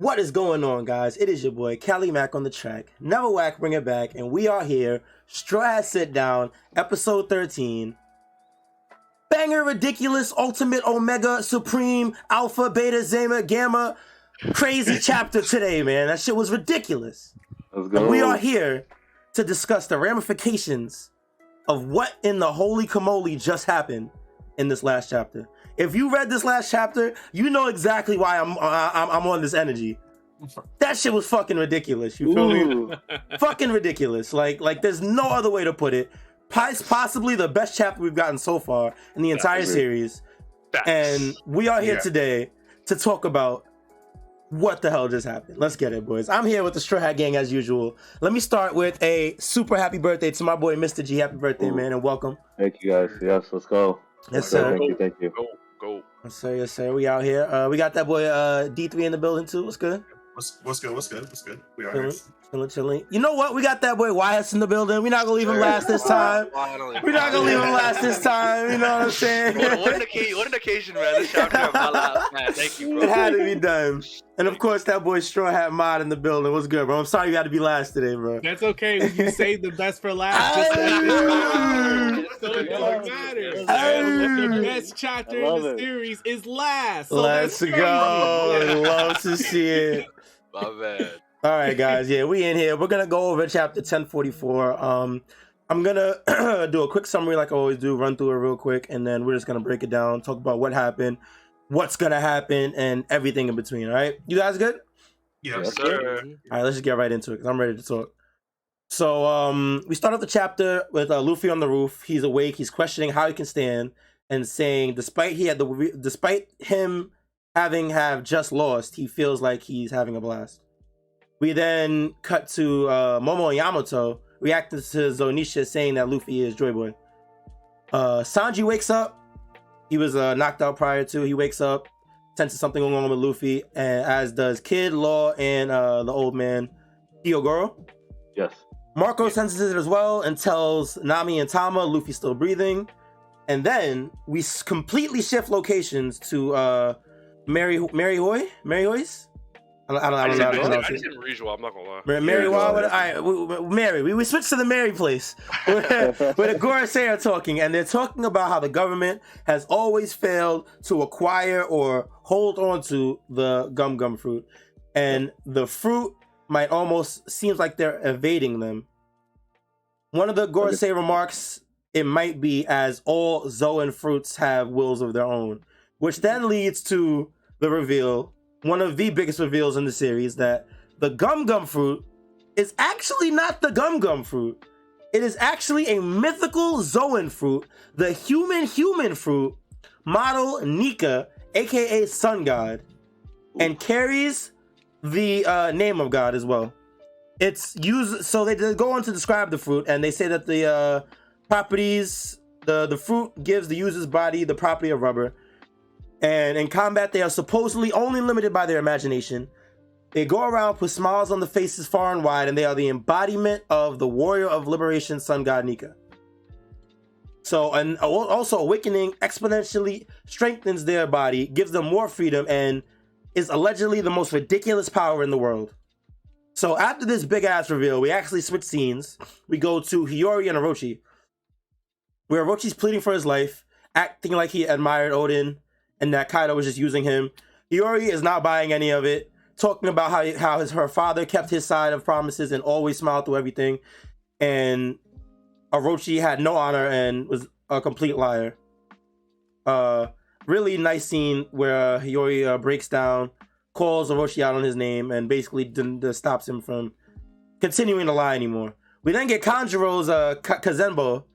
What is going on, guys? It is your boy, Cali Mac on the track. Never whack, bring it back. And we are here, Strawhat Sitdown, episode 13. Banger, ridiculous, ultimate, omega, supreme, alpha, beta, zeta, gamma, crazy chapter today, man. That shit was ridiculous. Let's go. And we are here to discuss the ramifications of what in the holy camole just happened in this last chapter. If you read this last chapter, you know exactly why I'm on this energy. That shit was fucking ridiculous. You feel me? Fucking ridiculous. Like there's no other way to put it. Possibly the best chapter we've gotten so far in the entire series. And we are here today to talk about what the hell just happened. Let's get it, boys. I'm here with the Straw Hat Gang as usual. Let me start with a super happy birthday to my boy, Mr. G. Happy birthday, man, and welcome. Thank you, guys. Yes, let's go. Yes, sir. Thank you. Go. Yes, sir. We out here. We got that boy D3 in the building too. What's good? What's good? We are here. Chilling. You know what? We got that boy Yhuss in the building. We're not gonna leave him last this time. We're not gonna leave him last this time. You know what I'm saying? What an occasion, man. This chapter of my life, man. Thank you, bro. It had to be done. And of course, that boy Straw Hat Mod in the building. What's good, bro? I'm sorry you had to be last today, bro. That's okay. You saved the best for last. Just so it doesn't matter. The best chapter in the series is last. So let's go. Love to see it. My bad. All right, guys. Yeah, we in here. We're gonna go over chapter 1044. I'm gonna do a quick summary, like I always do, run through it real quick, and then we're just gonna break it down, talk about what happened, what's gonna happen, and everything in between. All right, you guys good? Yes, sir. All right, let's just get right into it because I'm ready to talk. So, we start off the chapter with Luffy on the roof. He's awake. He's questioning how he can stand, and saying, despite him having just lost, he feels like he's having a blast. We then cut to Momo and Yamato reacting to Zonisha saying that Luffy is Joy Boy. Sanji wakes up. He was knocked out prior to. He wakes up, senses something going on with Luffy, and as does Kid, Law, and the old man, Hyogoro. Yes. Marco senses it as well and tells Nami and Tama Luffy's still breathing. And then we completely shift locations to Mary Hoy's? I don't know how to pronounce it. I didn't read well, I'm not gonna lie. Mary. We switched to the Mary place where the Gorosei are talking, and they're talking about how the government has always failed to acquire or hold on to the gum fruit, and the fruit might almost seems like they're evading them. One of the Gorosei remarks, it might be as all Zoan fruits have wills of their own, which then leads to the reveal, one of the biggest reveals in the series, that the gum fruit is actually not the gum fruit. It is actually a mythical Zoan fruit, the human fruit, model Nika, aka Sun God, and carries the name of God as well. It's used, so they go on to describe the fruit, and they say that the properties, the fruit gives the user's body the property of rubber. And in combat, they are supposedly only limited by their imagination. They go around, put smiles on the faces far and wide, and they are the embodiment of the warrior of liberation, Sun God Nika. So, and also awakening exponentially strengthens their body, gives them more freedom, and is allegedly the most ridiculous power in the world. So after this big ass reveal, we actually switch scenes. We go to Hiyori and Orochi, where Orochi's pleading for his life, acting like he admired Odin, and that Kaido was just using him. Hiyori is not buying any of it, talking about how her father kept his side of promises and always smiled through everything, and Orochi had no honor and was a complete liar. Really nice scene where Hiyori breaks down, calls Orochi out on his name, and basically stops him from continuing to lie anymore. We then get Kanjuro's Kazenbo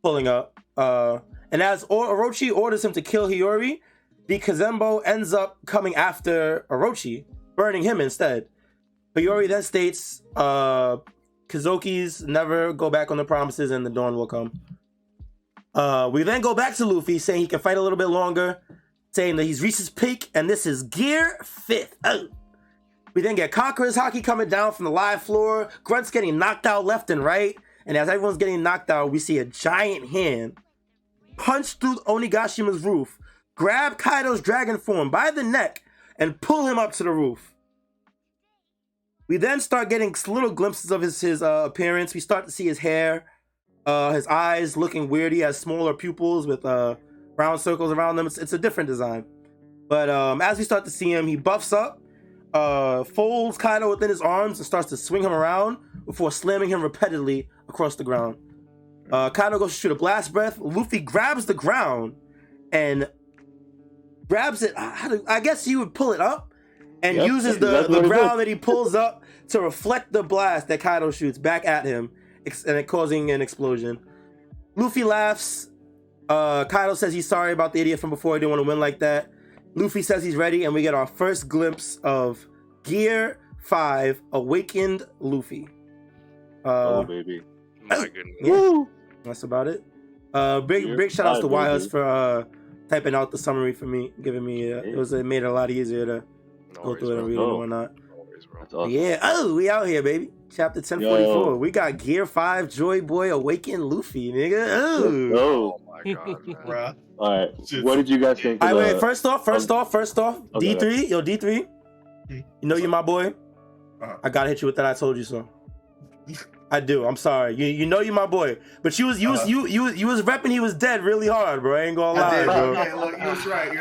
pulling up, and as Orochi orders him to kill Hiyori, the Kazenbo ends up coming after Orochi, burning him instead. Hiyori then states, Kazokis never go back on the promises and the dawn will come. We then go back to Luffy, saying he can fight a little bit longer, saying that he's reached his peak, and this is Gear 5th. Oh. We then get Conqueror's Haki coming down from the live floor, Grunt's getting knocked out left and right, and as everyone's getting knocked out, we see a giant hand punch through Onigashima's roof, grab Kaido's dragon form by the neck, and pull him up to the roof. We then start getting little glimpses of his appearance. We start to see his hair, his eyes looking weird. He has smaller pupils with round circles around them. It's a different design. But as we start to see him, he buffs up, folds Kaido within his arms and starts to swing him around before slamming him repeatedly across the ground. Kaido goes to shoot a blast breath. Luffy grabs the ground and grabs it. I guess he would pull it up and uses the ground that he pulls up to reflect the blast that Kaido shoots back at him, and it causing an explosion. Luffy laughs. Kaido says he's sorry about the idiot from before. He didn't want to win like that. Luffy says he's ready, and we get our first glimpse of Gear 5 Awakened Luffy. Oh, baby. My goodness. Yeah, that's about it. Big shout outs to Yhuss for typing out the summary for me, giving me it made it a lot easier to go through it and read it and whatnot. That's awesome. Yeah, we out here, baby. Chapter 1044. We got Gear 5 Joy Boy Awakened Luffy, nigga. Oh my god, man. Bruh. All right. What did you guys think? All right, wait. First off. D3, yo, D3. You know you're my boy. I gotta hit you with that. I told you so. I do. I'm sorry. You know you my boy, but you was repping he was dead really hard, bro. I ain't gonna lie, bro. Okay, look, you was right.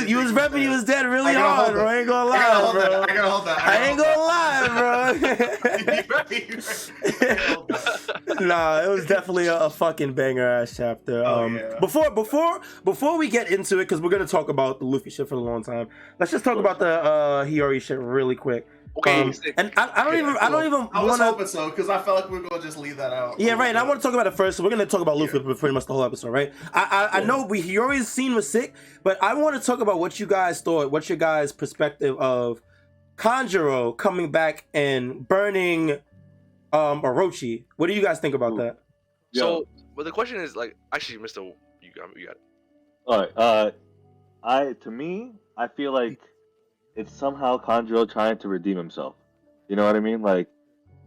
You was repping he was dead really hard, bro. I ain't gonna lie, bro. I gotta hold that. I ain't gonna lie, bro. Nah, it was definitely a fucking banger ass chapter. Yeah. Before we get into it, because we're gonna talk about the Luffy shit for a long time. Let's just talk about the Hiyori shit really quick. Okay, and I don't even I was want to. hoping so because I felt like we were gonna just leave that out. Yeah, right. And I want to talk about it first. So we're gonna talk about Luffy for pretty much the whole episode, right? I know Hiyori's scene was sick, but I want to talk about what you guys thought. What's your guys' perspective of Kanjuro coming back and burning Orochi? What do you guys think about that? So, well, the question is like, actually, Mr. You got it. All right. I feel like it's somehow Kanjuro trying to redeem himself. You know what I mean? Like,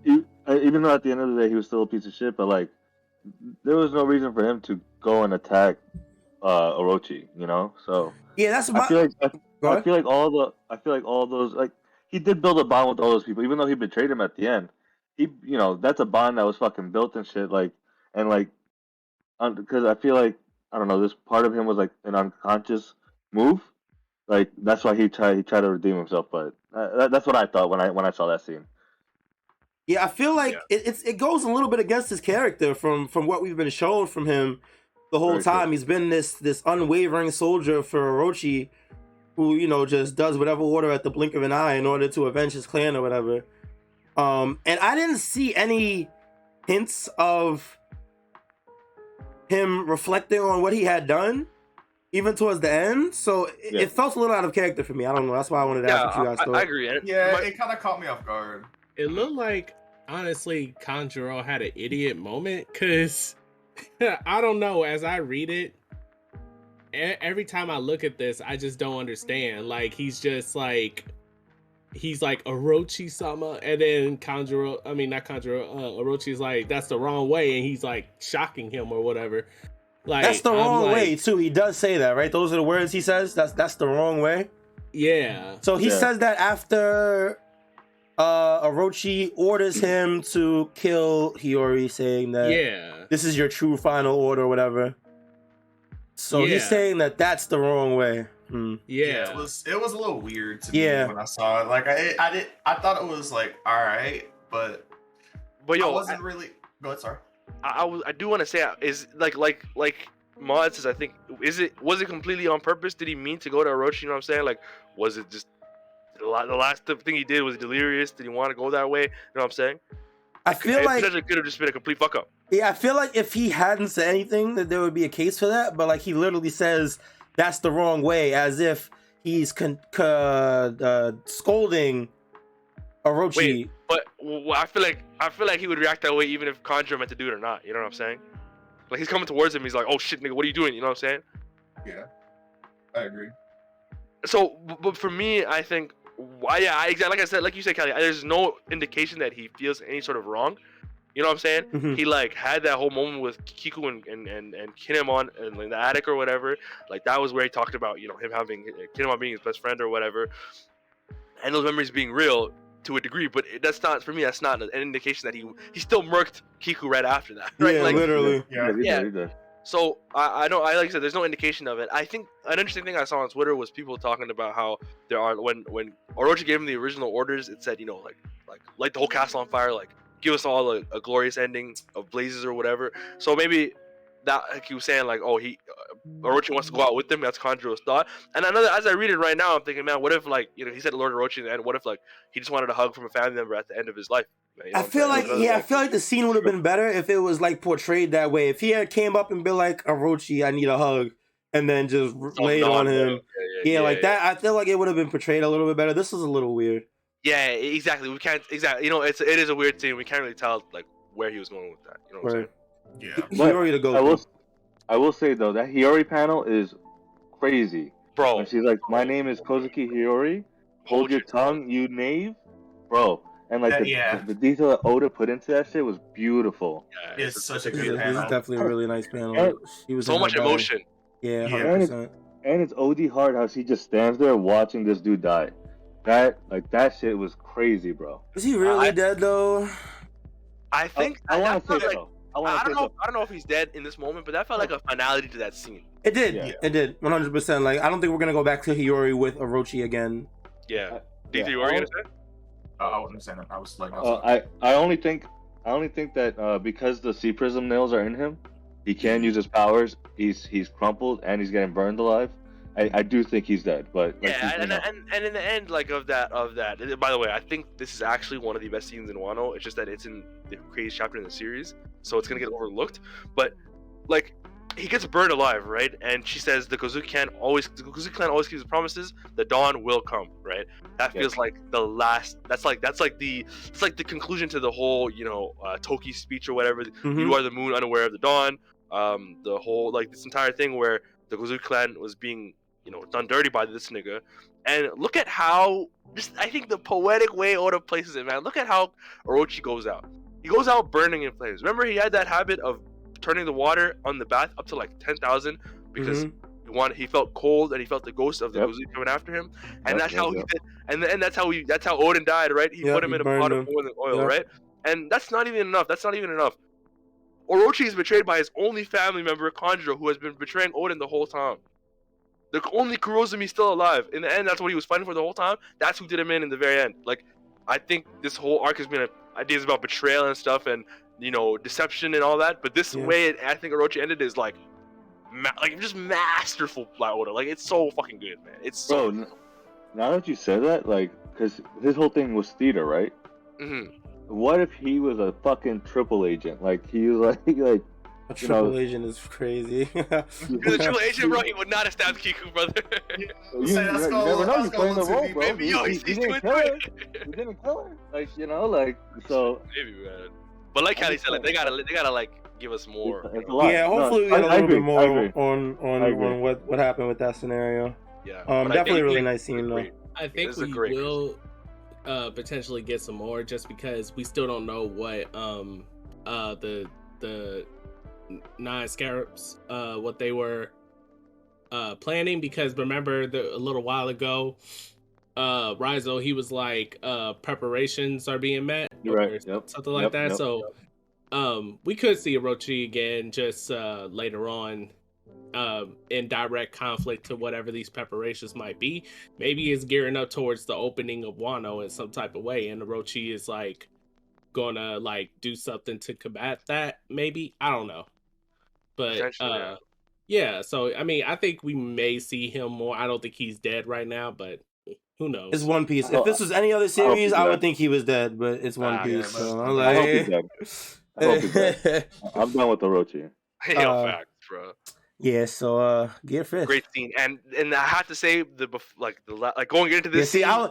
even though at the end of the day he was still a piece of shit, but like, there was no reason for him to go and attack Orochi. You know? So yeah, that's my. I feel like all those like he did build a bond with all those people, even though he betrayed him at the end. That's a bond that was fucking built and shit. Like, and like, because I feel like I don't know, this part of him was like an unconscious move. Like that's why he tried to redeem himself, but that's what I thought when I saw that scene. Yeah, I feel like it goes a little bit against his character from what we've been shown from him the whole time. He's been this unwavering soldier for Orochi, who just does whatever order at the blink of an eye in order to avenge his clan or whatever. And I didn't see any hints of him reflecting on what he had done. Even towards the end, so it felt a little out of character for me. I don't know. That's why I wanted to ask what you guys thought. I agree. Yeah, it kind of caught me off guard. It looked like, honestly, Kanjuro had an idiot moment, because I don't know. As I read it, every time I look at this, I just don't understand. Like, he's like Orochi-sama, and then Orochi's like, that's the wrong way, and he's like shocking him or whatever. Like, that's the wrong way too. He does say that, right? Those are the words he says. That's the wrong way. Yeah. So he says that after Orochi orders him to kill Hiyori, saying that this is your true final order or whatever. So he's saying that that's the wrong way. Yeah, it was a little weird to me when I saw it. Like I thought it was like all right, but I wasn't really. Go ahead, sorry. I do want to say is like Mod says, I think was it completely on purpose? Did he mean to go to Orochi? You know what I'm saying? Like, was it just the last thing he did was delirious? Did he want to go that way? You know what I'm saying? I feel like it could have just been a complete fuck up. Yeah, I feel like if he hadn't said anything, that there would be a case for that. But like he literally says that's the wrong way, as if he's scolding Orochi. Wait, but I feel like he would react that way even if Kanjuro meant to do it or not. You know what I'm saying? Like he's coming towards him, he's like, "Oh shit, nigga, what are you doing?" You know what I'm saying? Yeah, I agree. So, but for me, I think, like I said, like you said, Kelly, there's no indication that he feels any sort of wrong. You know what I'm saying? Mm-hmm. He like had that whole moment with Kiku and Kinemon in the attic or whatever. Like that was where he talked about him having Kinemon being his best friend or whatever, and those memories being real. to a degree, but that's not for me. That's not an indication that he still murked Kiku right after that. Right? Yeah, like, literally. Yeah. So I know, like I said, there's no indication of it. I think an interesting thing I saw on Twitter was people talking about how there are when Orochi gave him the original orders, it said, you know, like light the whole castle on fire, like give us all a glorious ending of blazes or whatever. So maybe that, like he was saying, like, oh, Orochi wants to go out with them. That's Kanjuro's thought. And another, as I read it right now, I'm thinking, man, what if, like, you know, he said Lord Orochi in the end. What if, like, he just wanted a hug from a family member at the end of his life? You know, I feel like the scene would have been better if it was like portrayed that way. If he had came up and been like, Orochi, I need a hug, and then just laid on him. That. I feel like it would have been portrayed a little bit better. This is a little weird. Yeah, exactly. We can't You know, it is a weird scene. We can't really tell like where he was going with that. You know what I'm saying? Yeah. Hiyori to go. I will say though that Hiyori panel is crazy, bro. When she's like, "My name is Kozuki Hiyori. Hold your tongue, you knave, bro." And like the detail that Oda put into that shit was beautiful. Yeah, it's such a good panel. It's definitely a really nice panel. She was so much emotion. Yeah, 100%. And it's OD hard how she just stands there watching this dude die. That shit was crazy, bro. Is he really dead though? I think I want to say like, so. I don't know if he's dead in this moment, but that felt like a finality to that scene. It did. Yeah. It did. 100%. Like, I don't think we're gonna go back to Hiyori with Orochi again. Yeah. D3, what were you gonna say? I wasn't saying that. I was like, I only think that because the Sea Prism nails are in him, he can use his powers. He's crumpled and he's getting burned alive. I do think he's dead, but like, yeah, and in the end, like of that. By the way, I think this is actually one of the best scenes in Wano. It's just that it's in the craziest chapter in the series, so it's gonna get overlooked. But like, he gets burned alive, right? And she says the Kozuki clan always keeps his promises. The dawn will come, right? That feels like the last. It's like the conclusion to the whole, you know, Toki speech or whatever. Mm-hmm. You are the moon, unaware of the dawn. The whole, like, this entire thing where the Kozuki clan was being, you know, done dirty by this nigga. And look at how, I think the poetic way Oda places it, man. Look at how Orochi goes out. He goes out burning in flames. Remember, he had that habit of turning the water on the bath up to like 10,000 because he felt cold and he felt the ghost of the Kozuki coming after him. And that's how he did. And that's how Odin died, right? He put him in a pot of boiling oil, right? And that's not even enough. Orochi is betrayed by his only family member, Kanjuro, who has been betraying Odin the whole time. The only Kurozumi still alive. In the end, that's what he was fighting for the whole time. That's who did him in the very end. Like, I think this whole arc has been ideas about betrayal and stuff and, you know, deception and all that. But this way, I think Orochi ended is like just masterful by Oda. Like, it's so fucking good, man. It's so. Bro, now that you said that, like, because his whole thing was theater, right? Mm-hmm. What if he was a fucking triple agent? Like, he was like a triple agent is crazy. He was a triple agent, bro. He would not have stabbed Kiku, brother. You never know. You're playing the role, bro. Maybe, he's didn't kill her. He didn't kill her. Like, you know, like, so. Maybe, man. But like Callie said, like, they gotta like give us more. Yeah, hopefully we get a little bit more on what happened with that scenario. Yeah. Definitely a really nice scene though. I think we will potentially get some more just because we still don't know what the 9 scarabs what they were planning, because remember a little while ago Raizo, he was like preparations are being met, right? Something like that. So we could see Orochi again just later on in direct conflict to whatever these preparations might be. Maybe it's gearing up towards the opening of Wano in some type of way, and Orochi is like gonna like do something to combat that. Maybe, I don't know, but yeah. So I mean, I think we may see him more. I don't think he's dead right now, but who knows? It's One Piece. If this was any other series, I would think he was dead, but it's One Piece. Yeah, so I'm like, I hope he's dead. I'm done with Orochi. Facts, bro. Yeah, so Gear 5th. Great scene, and I have to say like going into this. I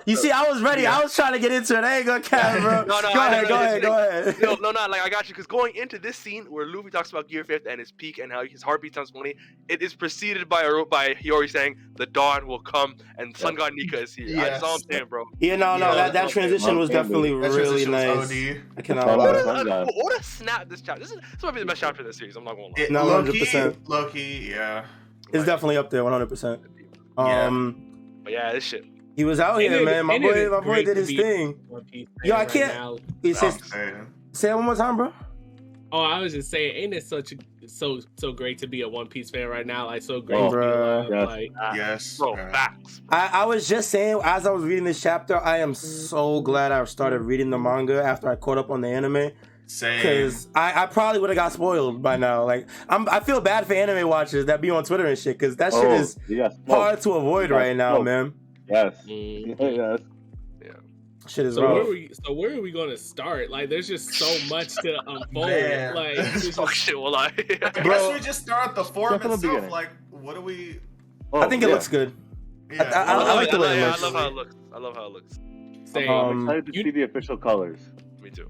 was ready. Yeah. I was trying to get into it. I ain't gonna count, bro. No, go ahead. No, like I got you, because going into this scene where Luffy talks about Gear 5th and his peak and how his heartbeat times 20, it is preceded by Hiyori saying the dawn will come and Sun God Nika is here. Yes. That's all I'm saying, bro. Yeah, that transition was definitely really nice. I cannot lie. What a snap this chapter. This might be the best chapter in the series. I'm not gonna lie. No, 100%. Low-key. Yeah, it's definitely up there, 100%. But yeah, this shit. He was out here, man. My boy did his thing. Yo, I can't. Now. Say it one more time, bro. Oh, I was just saying, ain't it so great to be a One Piece fan right now? Like, so great to be alive. Yes. Like, Yes, bro, facts. I was just saying, as I was reading this chapter, I am so glad I started reading the manga after I caught up on the anime. Same. Because I probably would have got spoiled by now. Like, I feel bad for anime watchers that be on Twitter and shit, because that shit is hard to avoid right now, man. Yes. Mm-hmm. Yes. Shit is so rough. where are we going to start? Like, there's just so much to unfold. Man. Like, Oh shit, well I I guess we just start at the form itself. Like, what do we? I think it looks good. Yeah. I like the way it looks. I love how it looks. I love how it looks. Same. I'm excited to see the official colors. Me too.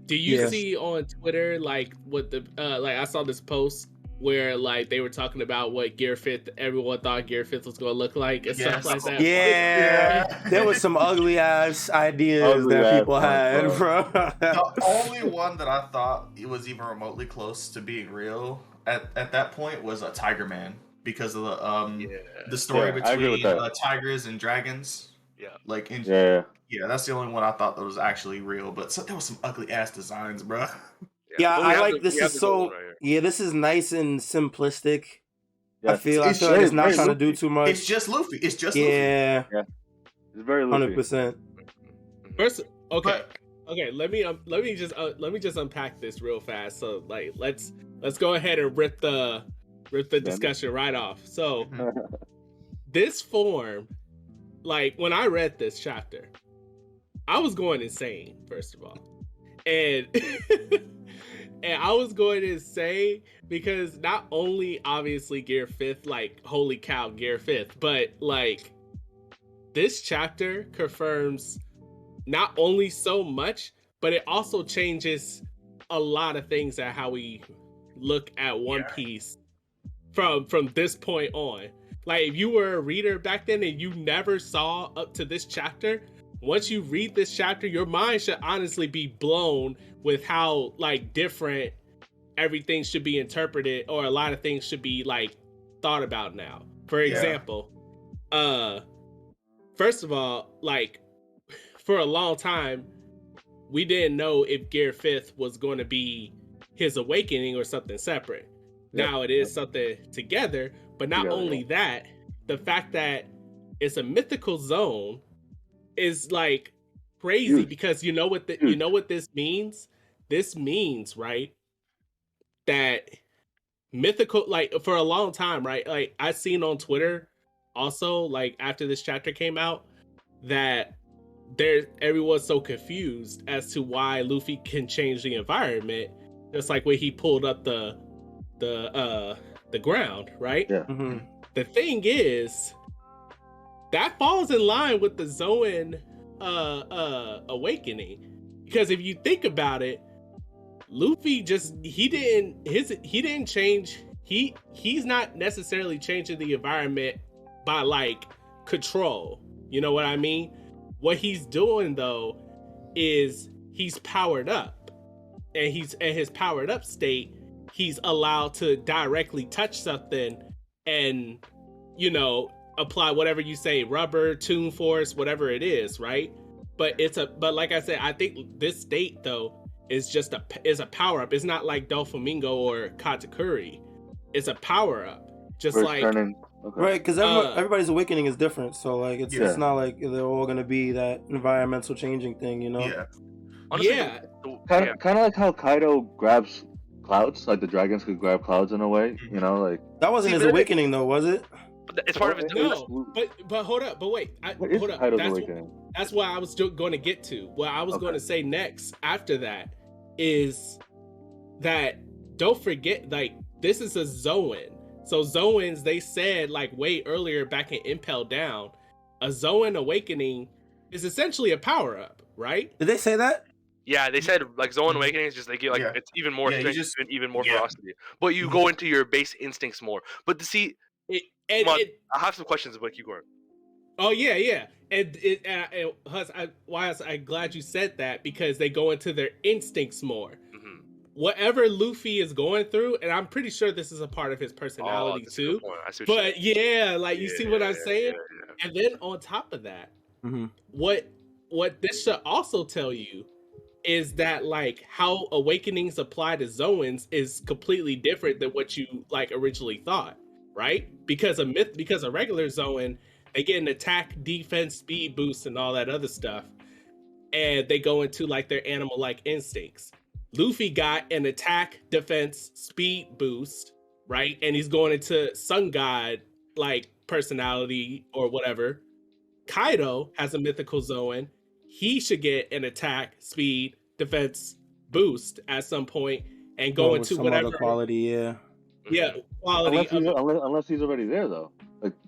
Do you see on Twitter like what the like I saw this post where like they were talking about what Gear 5th everyone thought Gear 5th was gonna look like and stuff like that? Yeah. There was some ugly ass ideas that people had, bro. The only one that I thought it was even remotely close to being real at that point was a Tiger Man because of the story between tigers and dragons. Yeah. Like Yeah, that's the only one I thought that was actually real. But there was some ugly ass designs, bro. Yeah, I like this is so. Yeah, this is nice and simplistic. Yes. I feel like it's not trying to do too much. It's just Luffy. It's just Luffy. Yeah. It's very Luffy. 100%. First, okay. Let me just unpack this real fast. So like, let's go ahead and rip the discussion right off. So this form, like when I read this chapter, I was going insane. First of all, and. And I was going to say, because not only obviously Gear 5th, like, holy cow, Gear 5th, but like, this chapter confirms not only so much, but it also changes a lot of things at how we look at One Piece from this point on. Like, if you were a reader back then and you never saw up to this chapter, once you read this chapter, your mind should honestly be blown with how like different everything should be interpreted, or a lot of things should be like thought about now. For example, first of all, like for a long time, we didn't know if Gear 5th was going to be his awakening or something separate. Now it is something together, but not only that, the fact that it's a mythical zone is like crazy because you know what this means? This means, right, that mythical, like for a long time, right? Like I seen on Twitter also, like after this chapter came out, that everyone's so confused as to why Luffy can change the environment, just like when he pulled up the ground, right? Yeah. Mm-hmm. The thing is, that falls in line with the Zoan awakening, because if you think about it, Luffy he didn't change. He's not necessarily changing the environment by like control. You know what I mean? What he's doing though is he's powered up, and his powered up state, he's allowed to directly touch something and, you know, apply whatever you say, rubber, Toon force, whatever it is, right? But like I said, I think this state though is just a power up. It's not like Doflamingo or Katakuri. It's a power up, just like right, because everybody's awakening is different. So like it's not like they're all gonna be that environmental changing thing, you know? Yeah. Honestly, kind of like how Kaido grabs clouds, like the dragons could grab clouds in a way, you know, like that wasn't his awakening though, was it? It's part of it. No, but hold up, but wait, hold up. That's what I was going to get to. What I was going to say next after that is that don't forget, like, this is a Zoan. So Zoans, they said like way earlier back in Impel Down, a Zoan awakening is essentially a power up, right? Did they say that? Yeah, they said like Zoan awakening is just they get like it's even more strength and even more ferocity. But you go into your base instincts more. But to see I have some questions about you, Gordon. Oh yeah. And Yhuss, I'm glad you said that, because they go into their instincts more. Mm-hmm. Whatever Luffy is going through, and I'm pretty sure this is a part of his personality too. I see but yeah, like you see what I'm saying? And then on top of that, Mm-hmm. what this should also tell you is that like how awakenings apply to Zoans is completely different than what you like originally thought, right? Because a regular Zoan, they get an attack, defense, speed boost, and all that other stuff, and they go into like their animal-like instincts. Luffy got an attack, defense, speed boost, right? And he's going into Sun God like personality or whatever. Kaido has a mythical Zoan. He should get an attack, speed, defense boost at some point and go into some whatever other quality. Yeah. Yeah, quality. Unless he's already there though,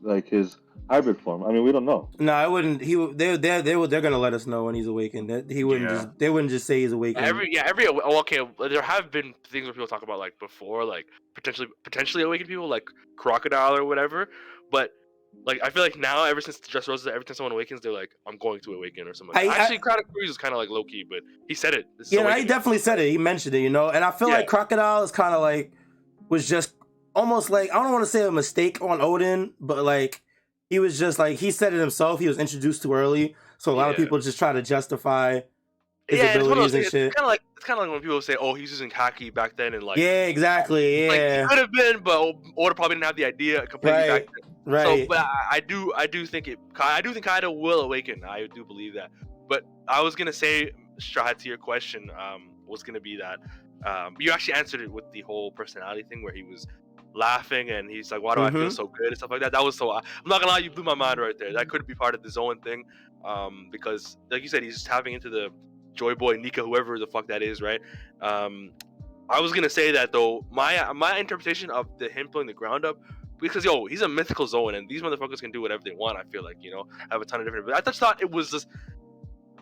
like his hybrid form. I mean, we don't know. No, I wouldn't. They're gonna let us know when he's awakened. He wouldn't just. They wouldn't just say he's awakened. Okay. There have been things where people talk about like before, like potentially awakened people, like Crocodile or whatever. But like I feel like now, ever since Dressrosa, every time someone awakens, they're like, "I'm going to awaken" or something. Actually, Crowded Cruise is kind of like low key, but he said it. Yeah, he definitely said it. He mentioned it, and I feel like Crocodile is kind of like was just almost like, I don't want to say a mistake on Odin, but like he was just like, he said it himself. He was introduced too early, so a lot of people just try to justify his abilities and shit. It's kind of like when people say, "Oh, he's using Haki back then," and like exactly, like, he could have been, but Oda probably didn't have the idea completely back then. Right. So, but I do think Kaido will awaken. I do believe that. But I was gonna say, Strawhat, to your question, was gonna be that you actually answered it with the whole personality thing where he was laughing and he's like, "Why do I feel so good?" and stuff like that. That was so. I'm not gonna lie, you blew my mind right there. That could be part of the Zoan thing, because like you said, he's just tapping into the Joy Boy, Nika, whoever the fuck that is, right? I was gonna say that though. My interpretation of him pulling the ground up. Because he's a mythical Zoan, and these motherfuckers can do whatever they want. I feel like have a ton of different. But I just thought it was this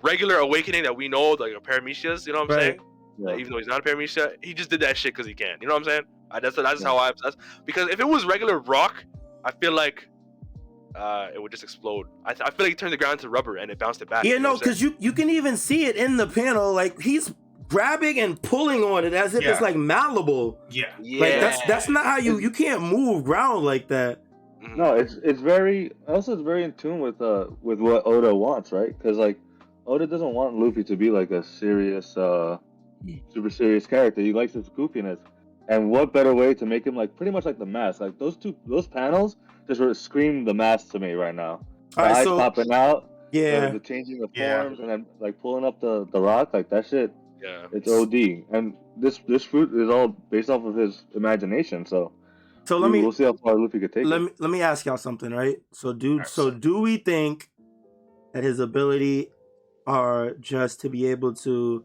regular awakening that we know, like a Paramecia's. You know what I'm saying? Yeah. Even though he's not a Paramecia, he just did that shit because he can. You know what I'm saying? That's how I. Because if it was regular rock, I feel like it would just explode. I feel like he turned the ground into rubber and it bounced it back. Yeah, no, because you can even see it in the panel. Like he's grabbing and pulling on it as if it's like malleable. Yeah. Like that's not how you can't move ground like that. No, it's very in tune with what Oda wants, right? Because like Oda doesn't want Luffy to be like a serious, super serious character. He likes his goofiness, and what better way to make him like pretty much like the mask? Like those panels just scream the mask to me right now. The eyes popping out, the changing the forms, and then like pulling up the rock, like that shit. Yeah, it's OD, and this fruit is all based off of his imagination. So we'll see how far Luffy could take it. Let me ask y'all something, right? So do we think that his ability are just to be able to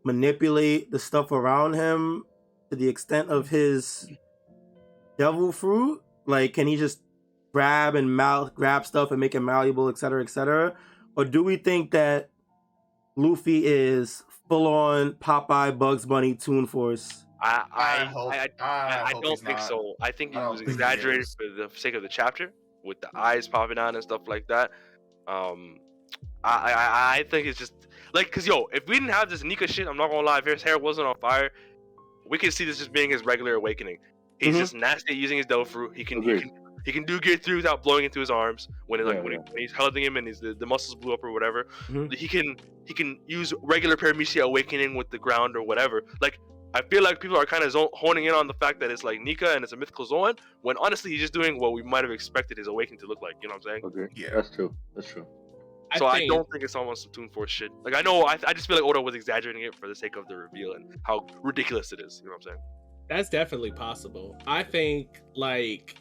manipulate the stuff around him to the extent of his devil fruit? Like, can he just grab stuff and make it malleable, etc., etc.? Or do we think that Luffy is full-on Popeye, Bugs Bunny, Toon Force? I don't think so. I think it was exaggerated for the sake of the chapter, with the eyes popping out and stuff like that. I think it's just like, because if we didn't have this Nika shit, I'm not gonna lie, if his hair wasn't on fire, we could see this just being his regular awakening. He's just nasty at using his devil fruit. He can do Gear 3 without blowing into his arms when he's holding him and the muscles blew up or whatever. He can use regular Paramecia awakening with the ground or whatever. Like, I feel like people are kind of honing in on the fact that it's like Nika and it's a mythical Zoan, when honestly he's just doing what we might have expected his awakening to look like. You know what I'm saying? Okay. Yeah, that's true. So I don't think it's almost some Toon Force shit. Like, I know, I just feel like Oda was exaggerating it for the sake of the reveal and how ridiculous it is. You know what I'm saying? That's definitely possible. I think like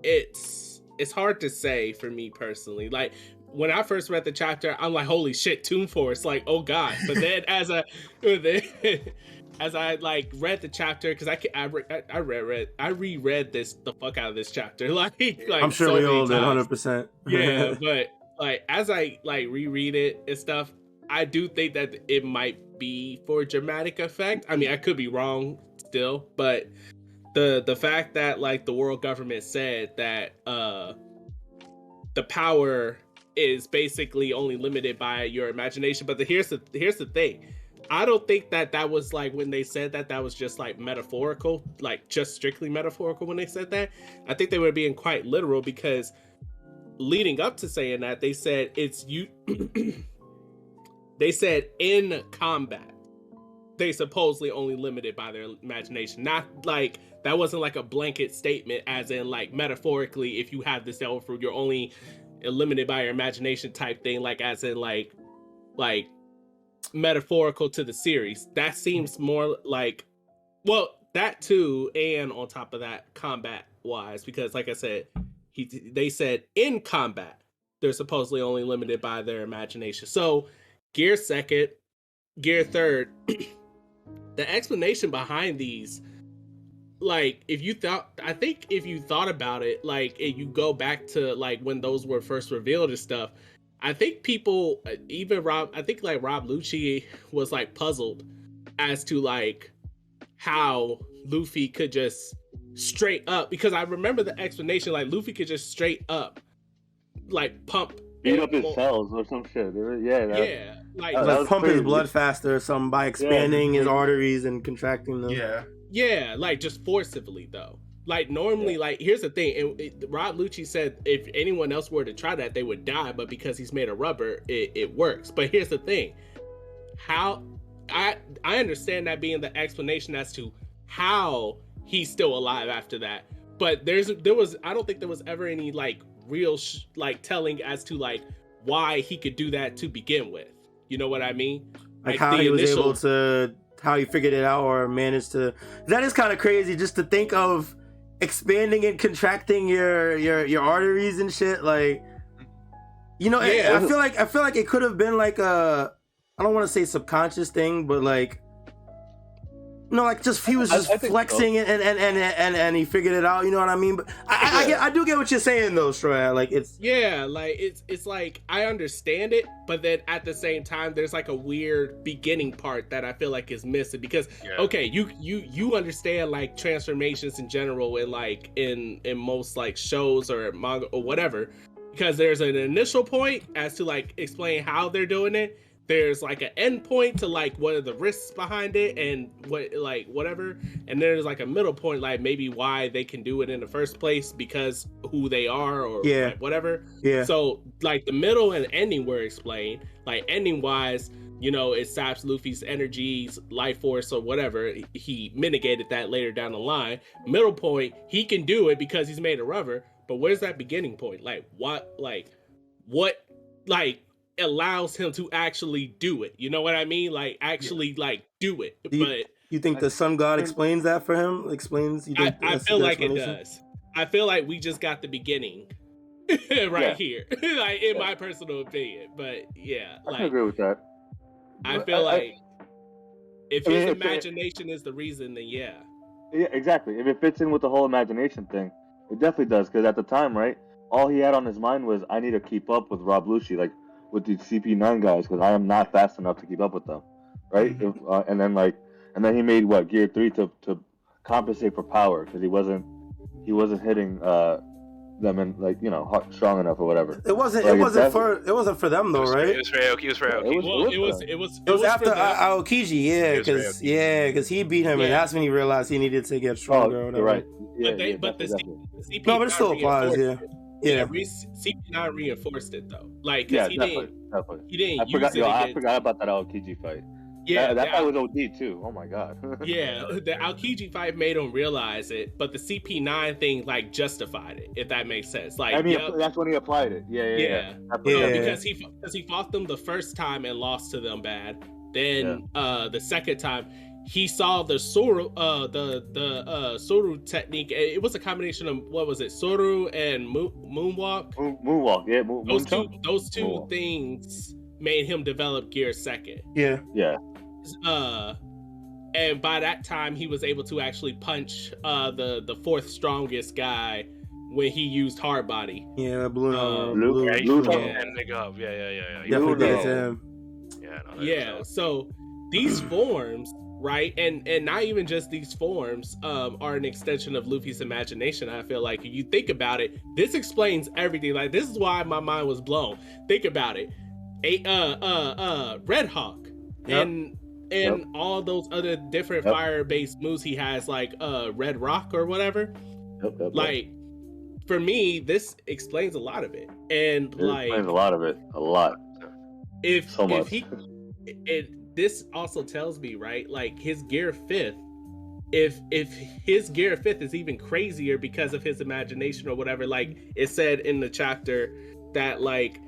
it's hard to say for me personally. Like, when I first read the chapter, I'm like, holy shit, Toon Force, like, oh god. But then as I like read the chapter, because I reread the fuck out of this chapter. Like I'm sure so we all did 100%. Yeah, but like as I like reread it and stuff, I do think that it might be for dramatic effect. I mean, I could be wrong still, but the fact that like the world government said that the power is basically only limited by your imagination. But here's the thing. I don't think that was like when they said that was just like metaphorical, like just strictly metaphorical when they said that. I think they were being quite literal, because leading up to saying that, they said it's you. They said in combat, they supposedly only limited by their imagination. Not like that wasn't like a blanket statement, as in like metaphorically, if you have this devil fruit, you're only limited by your imagination type thing. Like as in like metaphorical to the series. That seems more like, well, that too, and on top of that, combat wise, because like I said, they said in combat they're supposedly only limited by their imagination. So gear second, gear third. The explanation behind these, like if you thought about it, like if you go back to like when those were first revealed and stuff, I think people, even Rob Lucci was like puzzled as to like how Luffy could just straight up, because I remember the explanation, like Luffy could just straight up like beat up his cells or some shit. Yeah, like pump his blood faster or something by expanding his arteries and contracting them. Yeah, like just forcibly though. Like normally, like here's the thing. Rob Lucci said if anyone else were to try that, they would die. But because he's made of rubber, it works. But here's the thing: how I understand that being the explanation as to how he's still alive after that. But I don't think there was ever any like real like telling as to like why he could do that to begin with. You know what I mean? Like how he was able to, how he figured it out or managed to. That is kind of crazy just to think of expanding and contracting your arteries and shit. Like, you know, I feel like it could have been like a, I don't want to say subconscious thing, but like, no, like just he was just flexing so. and he figured it out. You know what I mean? But I do get what you're saying though, Strawhat. Like it's like it's like I understand it, but then at the same time, there's like a weird beginning part that I feel like is missing because okay, you understand like transformations in general in like in most like shows or manga or whatever, because there's an initial point as to like explain how they're doing it. There's like an end point to like what are the risks behind it and what like whatever, and there's like a middle point like maybe why they can do it in the first place because who they are or like, whatever. So like the middle and ending were explained. Like ending wise, you know, it saps Luffy's energies, life force or whatever. He mitigated that later down the line. Middle point, he can do it because he's made of rubber. But where's that beginning point? Like what allows him to actually do it, you know what I mean? Like actually like do it. But you think the sun god explains that for him? I feel like it does. I feel like we just got the beginning here, like in my personal opinion. But yeah, I like can agree with that. I feel like if his imagination is the reason, then yeah, exactly. If it fits in with the whole imagination thing, it definitely does. Because at the time, right, all he had on his mind was I need to keep up with Rob Lucci, like with these CP9 guys, because I am not fast enough to keep up with them, right? And then he made gear 3 to compensate for power because he wasn't hitting them in like strong enough or whatever. It wasn't for them though, right? It was for Aokiji. It was after Aokiji, because he beat him, and that's when he realized he needed to get stronger. You're right. But the CP no, but it still applies. CP9 reinforced it though. Like, definitely. He didn't. I forgot about that Aokiji fight. Yeah, that fight was OD too. Oh my god. Yeah, the Aokiji fight made him realize it, but the CP9 thing like justified it, if that makes sense. Like, I mean, that's when he applied it. Yeah. Because he fought them the first time and lost to them bad. Then the second time he saw the Soru, the Soru technique. It was a combination of what was it, Soru and Moonwalk. Moonwalk, yeah. Those two things made him develop Gear second. Yeah. And by that time, he was able to actually punch the fourth strongest guy when he used Hard Body. Yeah, Blue. So these forms. Right, and not even just these forms are an extension of Luffy's imagination. I feel like if you think about it, this explains everything. Like, this is why my mind was blown. Think about it, Red Hawk and all those other different fire-based moves he has, like Red Rock or whatever. Like for me, this explains a lot of it. And It explains a lot of it. A lot. If So much. This also tells me, right, like his gear 5th, if his gear 5th is even crazier because of his imagination or whatever, like it said in the chapter that like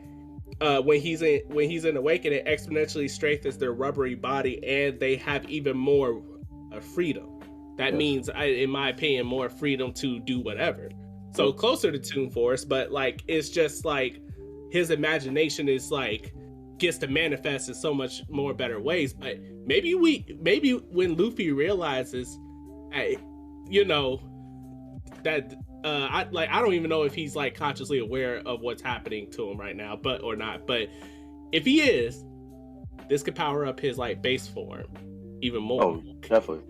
when he's in awakening, it exponentially strengthens their rubbery body and they have even more freedom. That means, in my opinion, more freedom to do whatever. So closer to Toon Force, but like it's just like his imagination is like gets to manifest in so much more better ways. But maybe when Luffy realizes, you know, that I don't even know if he's like consciously aware of what's happening to him right now, but if he is, this could power up his like base form even more. Oh, definitely.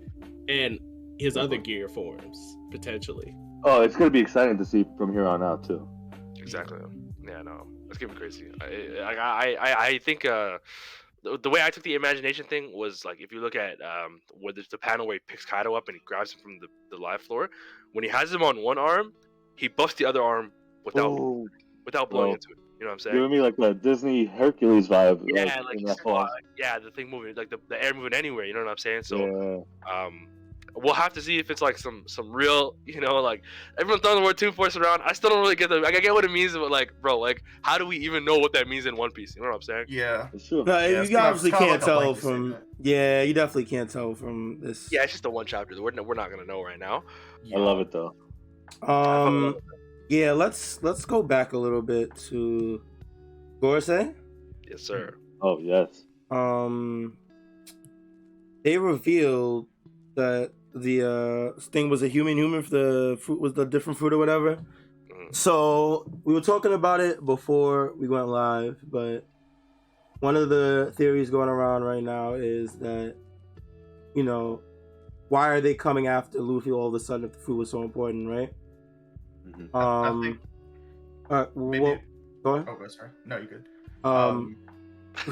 And his other gear forms potentially. Oh, it's gonna be exciting to see from here on out too. Exactly. Yeah, no, it's gonna be crazy. I think the way I took the imagination thing was like if you look at where there's the panel where he picks Kaido up and he grabs him from the live floor, when he has him on one arm, he buffs the other arm without blowing into it. You know what I'm saying? Giving me like a Disney Hercules vibe. Yeah, the thing moving, like the air moving anywhere. You know what I'm saying? So, we'll have to see if it's like some real, you know, like everyone throwing the word Toon Force around. I still don't really get the. Like, I get what it means, but like, bro, like, how do we even know what that means in One Piece? You know what I'm saying? Yeah. Sure. No, Yeah, you obviously kinda can't like a tell blanket from. statement. Yeah, you definitely can't tell from this. Yeah, it's just the one chapter. We're not gonna know right now. I love it though. Yeah, let's go back a little bit to Gorosei. Yes, sir. Oh yes. They revealed that the thing was a human for the fruit was the different fruit or whatever. So we were talking about it before we went live, but one of the theories going around right now is that, you know, why are they coming after Luffy all of a sudden if the fruit was so important, right? I think maybe. Well, go ahead. Oh, sorry. No, you're good.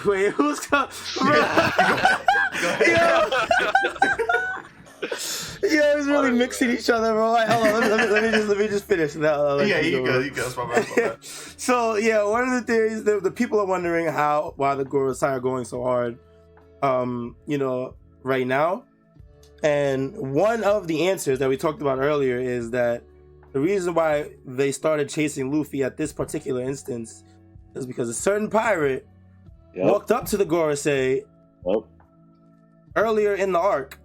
Wait, who's coming? Yeah, it's really mixing each other, bro. Like, hold on, let me just finish. Now, You go. It's my bad. So yeah, one of the theories that the people are wondering why the Gorosei are going so hard, you know, right now, and one of the answers that we talked about earlier is that the reason why they started chasing Luffy at this particular instance is because a certain pirate walked up to the Gorosei earlier in the arc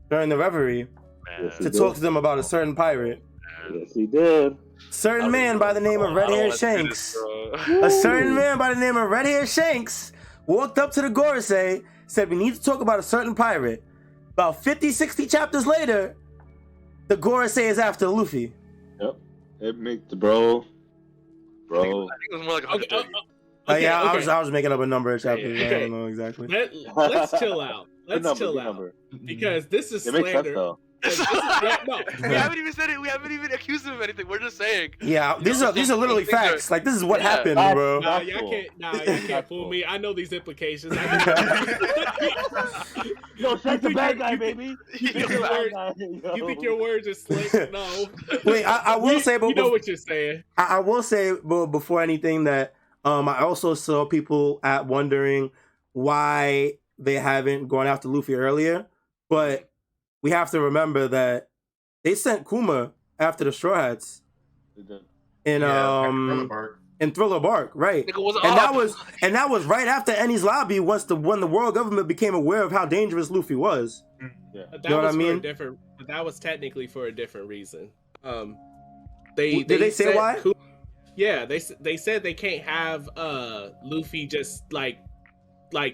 during the reverie to talk to them about a certain pirate. Yes, he did. Certain man by the name of Red Hair Shanks. A certain man by the name of Red Hair Shanks walked up to the Gorosei, said, we need to talk about a certain pirate. About 50, 60 chapters later, the Gorosei is after Luffy. Yep. It makes the bro. I think it was more like 130. I was making up a number of chapters. Okay. I don't know exactly. Let's chill out. Let's chill out. Because this is slander. It makes sense though. We haven't even said it. We haven't even accused him of anything. We're just saying. Yeah, these are literally facts. Like, this is what happened, bro. Y'all can't fool me. I know these implications. Yo, check the bad guy, baby. You think your words are slick? No. Wait, I will say, but you know what you're saying. I will say, before anything, that I also saw people wondering why they haven't gone after Luffy earlier, but we have to remember that they sent Kuma after the Straw Hats in Thriller Bark, right? And that was right after Enies Lobby, when the world government became aware of how dangerous Luffy was. Yeah. You know what I mean? That was technically for a different reason. Did they say why? Yeah, they said they can't have Luffy just like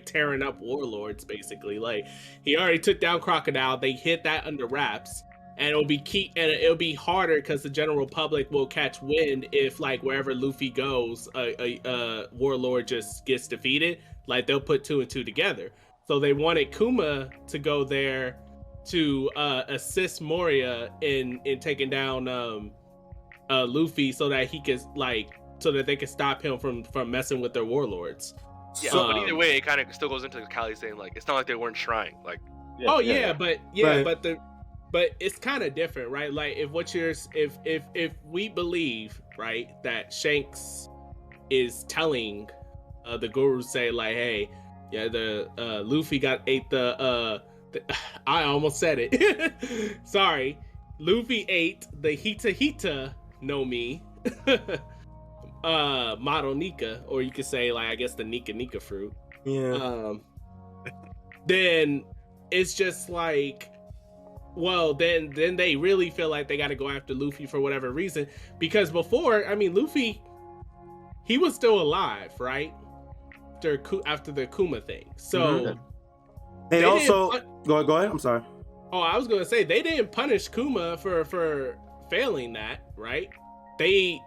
tearing up warlords, basically. Like, he already took down Crocodile. They hit that under wraps, and it'll be harder because the general public will catch wind if, like, wherever Luffy goes, a warlord just gets defeated. Like, they'll put 2 and 2 together. So they wanted Kuma to go there to assist Moria in taking down Luffy, so that they could stop him from messing with their warlords. Yeah, but either way, it kind of still goes into Kali saying, like, it's not like they weren't trying. Like, but but it's kind of different, right? Like if we believe, right, that Shanks is telling the guru, say like, hey, yeah, the Luffy ate the I almost said it. Sorry. Luffy ate the Hita Hita no Mi Model Nika, or you could say like I guess the Nika Nika fruit. Yeah. Then it's just like, well, then they really feel like they got to go after Luffy for whatever reason, because before, I mean, Luffy, he was still alive, right? After the Kuma thing. So they also go ahead. I'm sorry. Oh, I was gonna say they didn't punish Kuma for failing that, right? They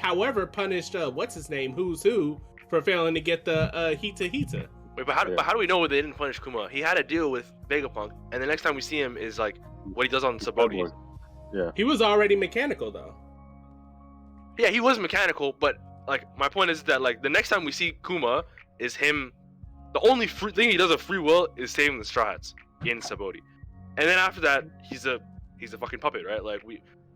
however punished what's his name, Who's Who, for failing to get the Hita Hita. Wait, but how do we know they didn't punish Kuma? He had a deal with Vegapunk, and the next time we see him is like what he does on Sabaody. Yeah. He was already mechanical though. Yeah, he was mechanical, but like my point is that like the next time we see Kuma is him. The only thing he does of free will is saving the Straw Hats in Sabaody. And then after that, he's a fucking puppet, right? Like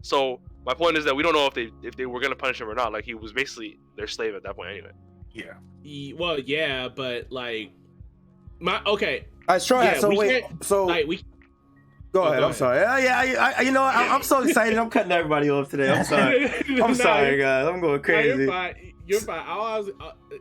so my point is that we don't know if they were gonna punish him or not. Like he was basically their slave at that point anyway. Yeah. Well, yeah, but like All right, Straw Hat. So wait, so like go ahead. I'm sorry. You know, I'm so excited. I'm cutting everybody off today. I'm sorry. I'm sorry, guys. I'm going crazy. You're fine.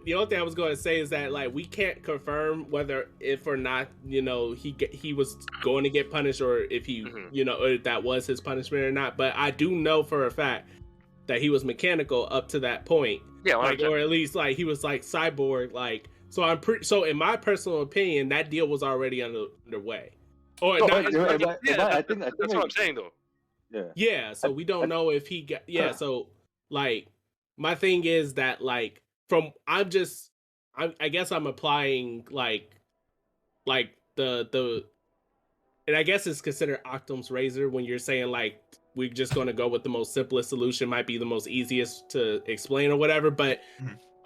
The only thing I was going to say is that like we can't confirm whether if or not, you know, he was going to get punished, or if he you know, or that was his punishment or not. But I do know for a fact that he was mechanical up to that point. Yeah, like, or at least like he was like cyborg. Like so in my personal opinion, that deal was already underway. Or I think that's what I'm saying though. Yeah. So we don't know if he got. Yeah. So like. My thing is that like I guess I'm applying like the and I guess it's considered Octum's razor when you're saying like we're just going to go with the most simplest solution, might be the most easiest to explain or whatever, but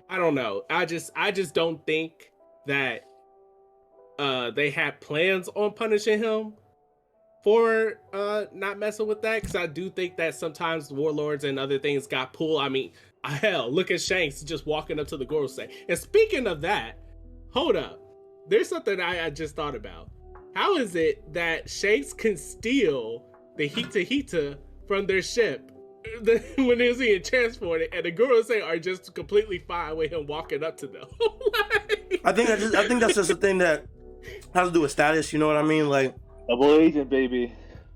I don't know. I just don't think that they had plans on punishing him for not messing with that, because I do think that sometimes warlords and other things got pulled. I mean, hell, look at Shanks just walking up to the Gorosei. And speaking of that, hold up. There's something I just thought about. How is it that Shanks can steal the Hita Hita from their ship when they're being transported, and the Gorosei are just completely fine with him walking up to them? I think that's just a thing that has to do with status. You know what I mean? Like double agent, baby,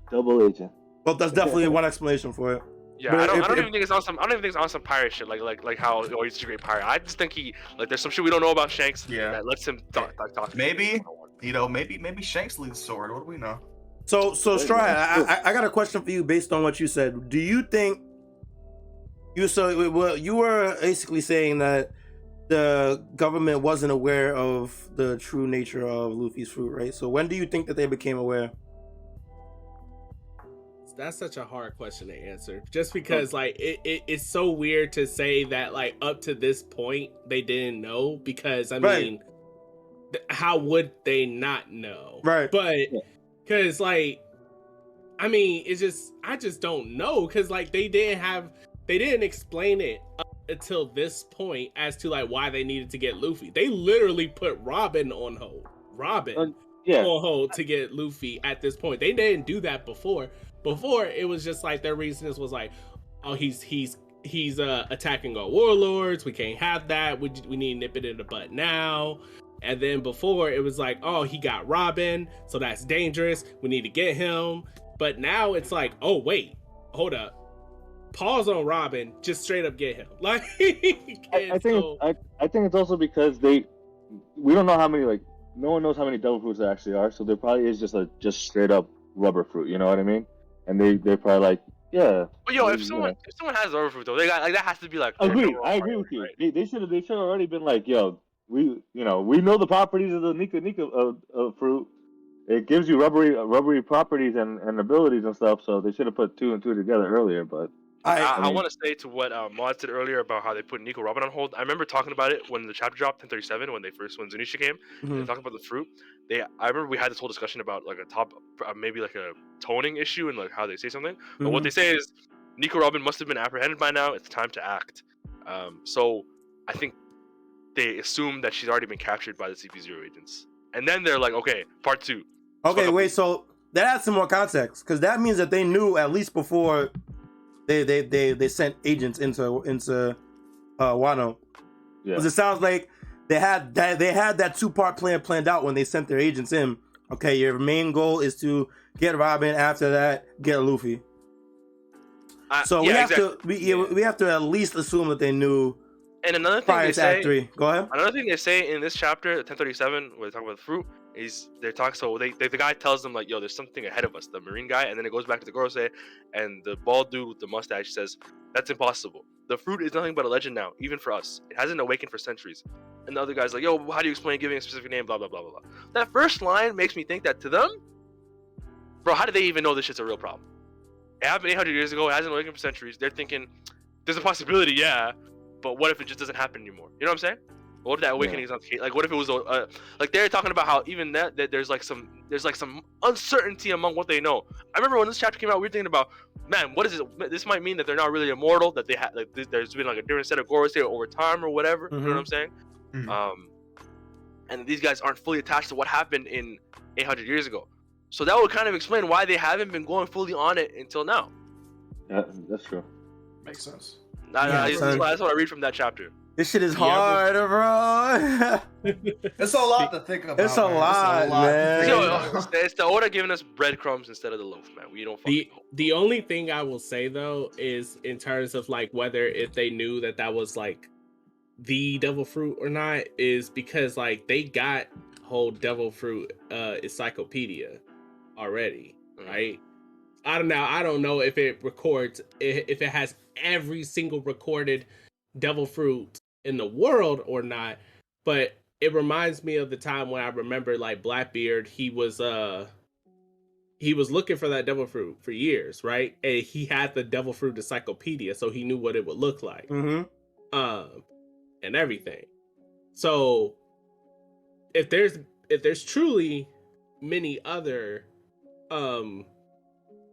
double agent. Well, that's definitely one explanation for it. Yeah, I don't even think it's on some. I don't even think it's on some pirate shit. Like how he's such a great pirate. I just think there's some shit we don't know about Shanks. Yeah. That lets him talk. Maybe maybe Shanks leads the sword. What do we know? So Straw Hat, I got a question for you based on what you said. Do you think you were basically saying that the government wasn't aware of the true nature of Luffy's fruit, right? So when do you think that they became aware? That's such a hard question to answer, just because like it's so weird to say that like up to this point they didn't know, because I mean how would they not know, right? But because like I mean it's just I just don't know, because like they didn't explain it up until this point as to like why they needed to get Luffy. They literally put Robin on hold on hold to get Luffy at this point. They didn't do that before. Before it was just like their reason was like, oh, he's attacking our warlords. We can't have that. We need to nip it in the butt now. And then before it was like, oh, he got Robin, so that's dangerous. We need to get him. But now it's like, oh wait, hold up, pause on Robin, just straight up get him. Like I think it's also because we don't know how many, like no one knows how many devil fruits there actually are. So there probably is just straight up rubber fruit. You know what I mean? And they're probably like, yeah. But yo, if someone has overfruit though, they got like that has to be like. I agree with you. Right? They should have already been like, yo, we know the properties of the Nika fruit. It gives you rubbery properties and abilities and stuff. So they should have put 2 and 2 together earlier. But I want to say to what Mod said earlier about how they put Nico Robin on hold. I remember talking about it when the chapter dropped 1037 when Zunisha came. They talked about the fruit. I remember we had this whole discussion about like maybe like a toning issue and like how they say something. But what they say is Nico Robin must have been apprehended by now. It's time to act. So I think they assume that she's already been captured by the CP0 agents, and then they're like, okay, part 2. Okay, wait. So that adds some more context because that means that they knew at least before they sent agents into Wano. Yeah. Because it sounds like they had that 2-part plan planned out when they sent their agents in. Okay, your main goal is to get Robin. After that, get Luffy. So we have to at least assume that they knew. And another thing they say, Act 3. Go ahead. Another thing they say in this chapter, 1037, where they talk about the fruit, is they're talking. So the guy tells them like, "Yo, there's something ahead of us." The Marine guy, and then it goes back to the Gorosei, and the bald dude with the mustache says, "That's impossible. The fruit is nothing but a legend now, even for us. It hasn't awakened for centuries." And the other guy's like, "Yo, how do you explain giving a specific name?" Blah blah blah blah blah. That first line makes me think that to them, bro, how do they even know this shit's a real problem? It happened 800 years ago. It hasn't awakened for centuries. They're thinking, "There's a possibility, yeah." But what if it just doesn't happen anymore? You know what I'm saying? What if that awakening is not the case? Like, what if it was like they're talking about how even that there's like some uncertainty among what they know. I remember when this chapter came out, we were thinking about, man, what is it? This might mean that they're not really immortal. That they had like there's been like a different set of Gorosei over time or whatever. You know what I'm saying? And these guys aren't fully attached to what happened in 800 years ago. So that would kind of explain why they haven't been going fully on it until now. Yeah, that's true. Makes sense. That's what I read from that chapter. This shit is hard, bro. It's a lot to think about. It's a lot, man. It's the Oda giving us breadcrumbs instead of the loaf, man. We don't. The only thing I will say though is in terms of like whether if they knew that was like the devil fruit or not is because like they got whole devil fruit encyclopedia already, right? I don't know if it records if it has every single recorded devil fruit in the world or not, but it reminds me of the time when I remember like Blackbeard, he was looking for that devil fruit for years, right? And he had the devil fruit encyclopedia, so he knew what it would look like, and everything. So if there's truly many other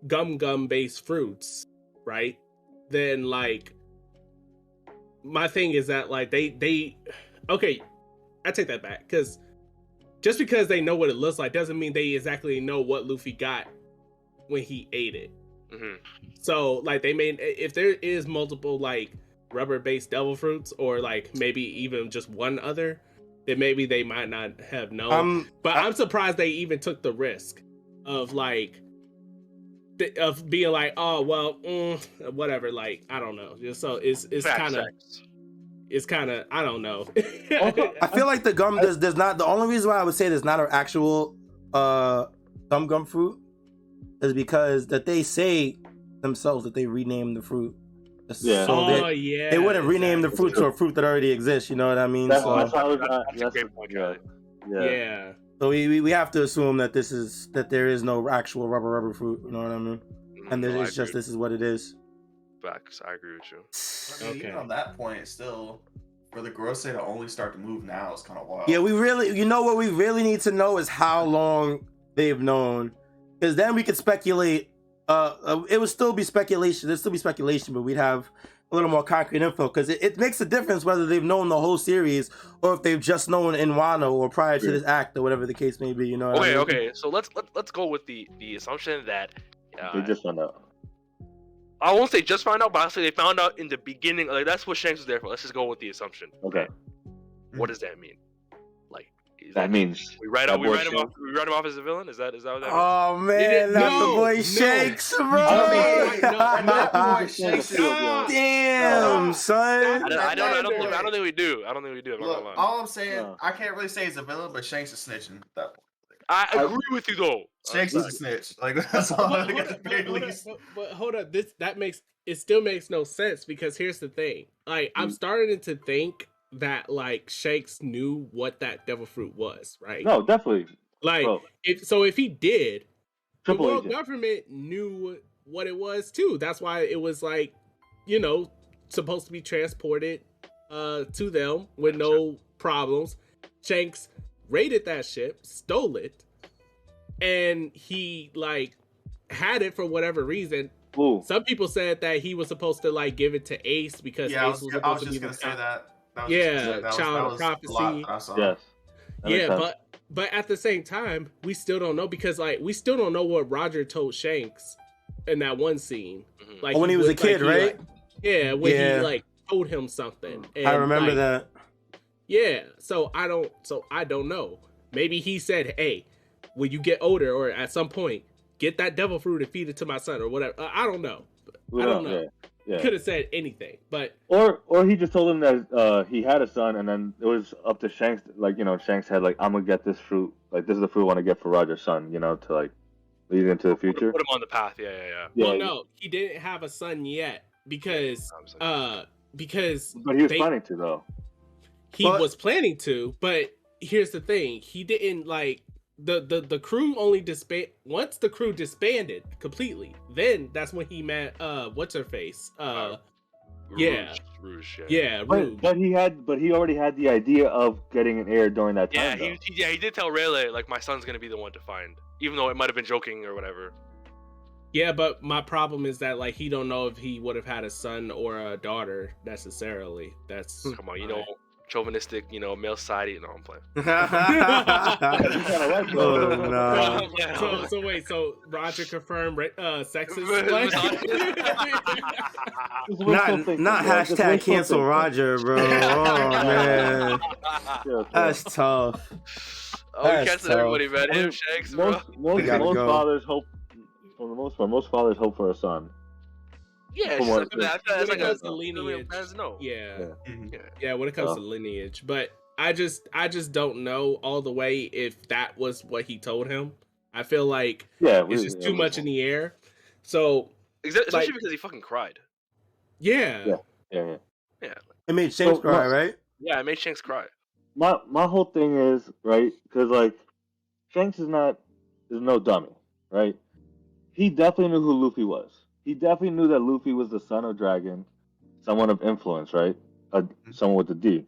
gum based fruits, right? Then like my thing is that like they okay, I take that back, because just because they know what it looks like doesn't mean they exactly know what Luffy got when he ate it. So like they may, if there is multiple like rubber based devil fruits or like maybe even just one other, then maybe they might not have known. But I'm surprised they even took the risk of like of being like, oh well, whatever. Like I don't know. Just so it's kind of I don't know. I feel like the gum does not. The only reason why I would say there's not an actual gum fruit is because that they say themselves that they renamed the fruit. Yeah. So they wouldn't rename the fruit to a fruit that already exists. You know what I mean? That's a great point. Yeah. So we have to assume that there is no actual rubber fruit. You know what I mean? And it's just this is what it is. Facts. I agree with you. I mean, even on that point, still for the Gorosei to only start to move now is kind of wild. Yeah, what we really need to know is how long they've known, because then we could speculate. It would still be speculation. There'd still be speculation, but we'd have a little more concrete info, because it makes a difference whether they've known the whole series or if they've just known in Wano or prior to this act or whatever the case may be. You know? Okay. So let's go with the assumption that they just found out. I won't say just found out, but I'll say they found out in the beginning. Like that's what Shanks was there for. Let's just go with the assumption. Okay. What does that mean? Like that means we write him off as a villain. Is that what that means? Oh man, not the boy Shanks, bro. Damn, son. I don't think we do. Look, all I'm saying, I can't really say he's a villain, but Shanks is snitching at that point. I agree with you though. Shanks is a snitch. Like that's all I think at the very least. But hold up, it still makes no sense, because here's the thing. Like I'm starting to think that like Shanks knew what that devil fruit was, right? No, definitely. Like if he did, Triple the world government knew what it was too. That's why it was like you know, supposed to be transported to them with no problems. Shanks raided that ship, stole it, and he like had it for whatever reason. Ooh. Some people said that he was supposed to like give it to Ace because Ace was supposed to be gonna say that. child of prophecy. Yes. Yeah, but at the same time, we still don't know because like we still don't know what Roger told Shanks in that one scene. Like when he was a kid, right? When he like told him something. And, I remember that. Yeah, so I don't know. Maybe he said, "Hey, when you get older or at some point, get that devil fruit and feed it to my son or whatever." I don't know. I don't know. Yeah. Could have said anything, but or he just told him that he had a son, and then it was up to Shanks. Like, you know, Shanks had like, I'm gonna get this fruit. Like, this is the fruit I want to get for Roger's son. You know, to like lead into the future. Put him on the path. Yeah. Well, no, he didn't have a son yet because But he was planning to though. He was planning to, but here's the thing: he didn't like the crew only disbanded once the crew disbanded completely. Then that's when he met what's her face Rouge, Rouge. But he already had the idea of getting an heir during that time. He did tell Rayleigh like my son's gonna be the one to find, even though it might have been joking or whatever. Yeah, but my problem is that like he don't know if he would have had a son or a daughter necessarily. That's come on, you know. Chauvinistic, you know, male society. No, I'm playing. Oh no. So wait, so Roger confirmed sexist play? not hashtag cancel Roger, bro. Oh man, that's tough. Oh, we canceled everybody, man. Him, Shanks, bro. Most fathers hope, for the most part, most fathers hope for a son. Yeah, it's like a lineage. No. Yeah, when it comes to lineage, but I just don't know all the way if that was what he told him. I feel like it's just too much in the air. So especially because he fucking cried. Yeah. It made Shanks cry, right? Yeah, it made Shanks cry. My whole thing is, right, because like Shanks is no dummy, right? He definitely knew who Luffy was. He definitely knew that Luffy was the son of Dragon, someone of influence, right? Someone with a D.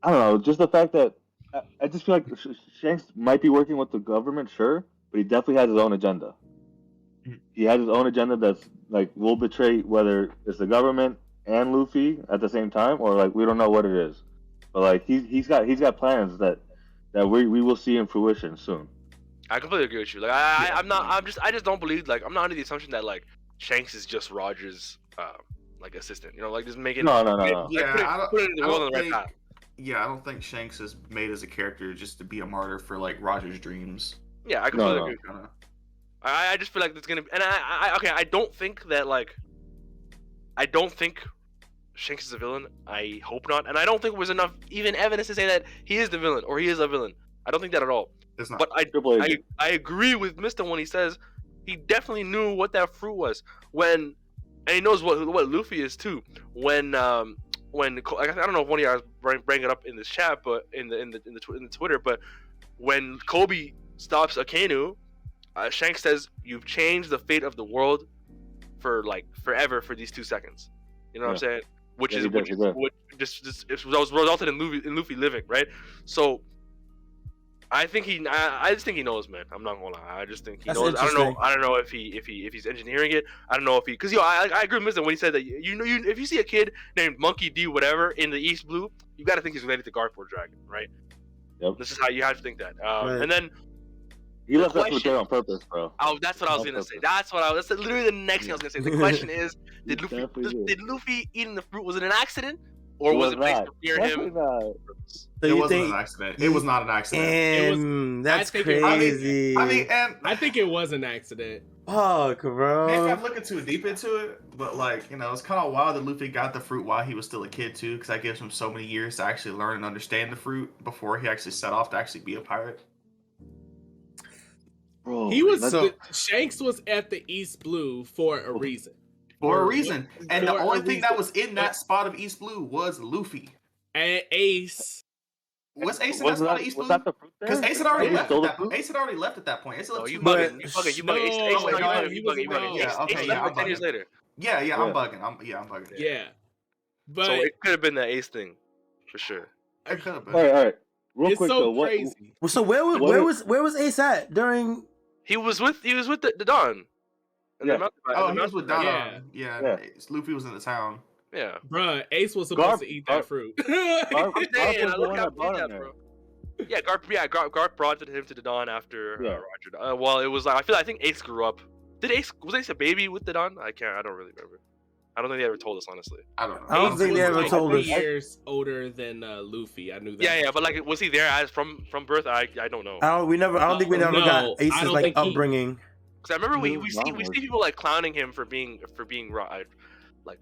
I don't know, just the fact that I just feel like Shanks might be working with the government, sure, but he definitely has his own agenda. He has his own agenda that's like will betray whether it's the government and Luffy at the same time, or like we don't know what it is. But like he's got plans that we will see in fruition soon. I completely agree with you. Like I just don't believe, like I'm not under the assumption that like Shanks is just Roger's like assistant, you know, like just making no. Yeah, put it in the world on the right path. Yeah, I don't think Shanks is made as a character just to be a martyr for like Roger's dreams. Yeah, I completely agree. I just feel like it's gonna be, and I don't think Shanks is a villain. I hope not, and I don't think there was enough even evidence to say that he is the villain or he is a villain. I don't think that at all. It's not. But I agree with Mr. when he says he definitely knew what that fruit was and he knows what Luffy is too. When I don't know if one of y'all bring it up in this chat, but in the Twitter, but when Kobe stops Akainu, Shanks says you've changed the fate of the world for like forever for these 2 seconds. You know what I'm saying? Which resulted in Luffy living, right? So I just think he knows, man. I'm not gonna lie. I just think he knows. I don't know if he's engineering it. I don't know if because I agree with Mr. when he said that if you see a kid named Monkey D whatever in the East Blue, you got to think he's related to Garpor Dragon, right? Yep. This is how you have to think that. Right. And then he left that there on purpose, bro. Oh, that's what I was gonna say. That's literally the next thing I was gonna say. The question is, did Luffy eating the fruit, was it an accident? Or was it based to fear him? It wasn't an accident. It was not an accident. That's crazy. I think it was an accident. Fuck, bro. Maybe I'm looking too deep into it, but like, you know, it's kind of wild that Luffy got the fruit while he was still a kid too, because that gives him so many years to actually learn and understand the fruit before he actually set off to actually be a pirate. Bro, Shanks was at the East Blue for a reason. For a reason. And the only thing that was in that spot of East Blue was Luffy. And Ace. Was Ace in that spot of East Blue? Because Ace had already left. Ace had already left at that point. Ace left you bugging. You bugging. Ace left 10 years later. Yeah, I'm bugging. I'm bugging. Yeah. But so it could have been the Ace thing, for sure. It could have been. All right. Real it's quick so though, crazy. So where was Ace at during? He was with the Don. And Yeah. He was with Don. Yeah. Luffy was in the town. Yeah. Bruh, Ace was supposed to eat that fruit. I'm saying, look how he did that, bro. Yeah, Garp brought him to the Don after Roger. Well, it was like I think Ace grew up. Was Ace a baby with the Don? I don't really remember. I don't think they ever told us, honestly. I don't know. I don't think they ever told us. 3 years older than Luffy. I knew that. Yeah, but like, was he there as from birth? I don't know. I don't think we never got Ace's like upbringing. Because I remember we see people like clowning him for being like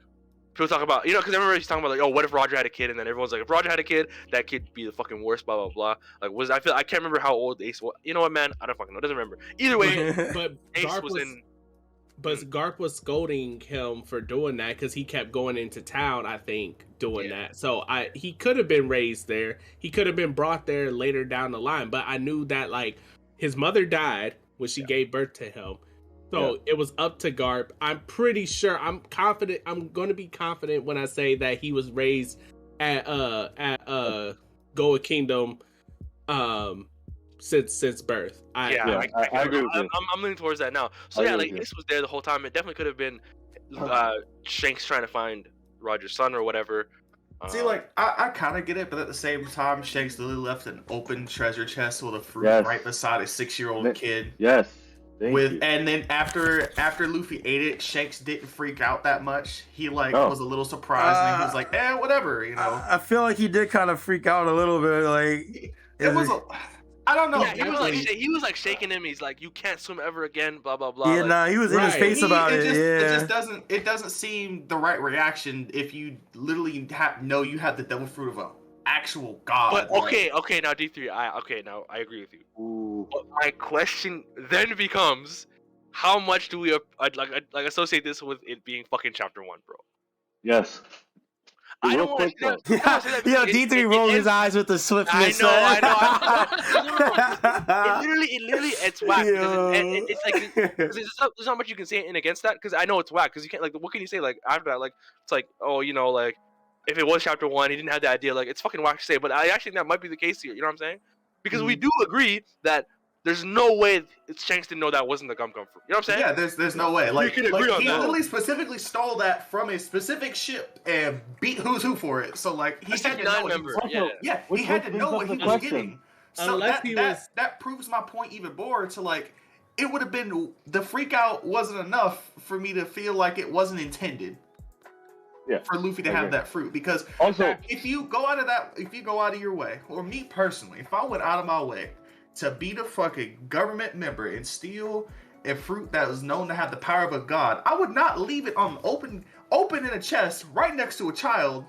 people talk about because I remember he's talking about like, oh, what if Roger had a kid, and then everyone's like, if Roger had a kid, that kid'd be the fucking worst, blah blah blah. Like I can't remember how old Ace was. You know what, man? I don't fucking know. Doesn't remember. Either way, but Ace was in. But Garp was scolding him for doing that because he kept going into town, I think, doing that. So he could have been raised there. He could have been brought there later down the line. But I knew that like his mother died when she gave birth to him. So it was up to Garp. I'm pretty sure. I'm confident. I'm going to be confident when I say that he was raised at Goa Kingdom since birth. I agree with you. I'm leaning towards that now. So like Ace was there the whole time. It definitely could have been Shanks trying to find Roger's son or whatever. See, like I kind of get it, but at the same time, Shanks literally left an open treasure chest with a fruit right beside a 6-year-old kid. Yes. And then after Luffy ate it, Shanks didn't freak out that much. He was a little surprised, and he was like, whatever, you know. I feel like he did kind of freak out a little bit. Like I don't know. Yeah, he was like shaking him. He's like, "You can't swim ever again." Blah blah blah. Yeah, he was in his face about it. It doesn't seem the right reaction if you literally know you have the devil fruit of an actual god. But okay, now D3, I agree with you. Ooh. But my question then becomes, how much do we associate this with it being fucking chapter 1, bro? Yes. I don't want to say that. Yo, D3 rolled his eyes with the swiftness. I know. It literally, it's whack. It's like there's not much you can say in against that because I know it's whack. Because you can't what can you say after that? It's like, oh, if it was chapter 1, he didn't have the idea. It's fucking whack to say. But I actually think that might be the case here. You know what I'm saying? Because we do agree that there's no way Shanks didn't know that wasn't the gum fruit. You know what I'm saying? Yeah, there's no way. We can agree on he that. literally specifically stole that from a specific ship and beat Who's Who for it. So he had to know he had to know what he was getting. So that proves my point even more. To it would have been the freak out wasn't enough for me to feel like it wasn't intended. Yeah, for Luffy to have that fruit, because also if you go out of your way, or me personally, if I went out of my way to beat a fucking government member and steal a fruit that was known to have the power of a god, I would not leave it on open in a chest right next to a child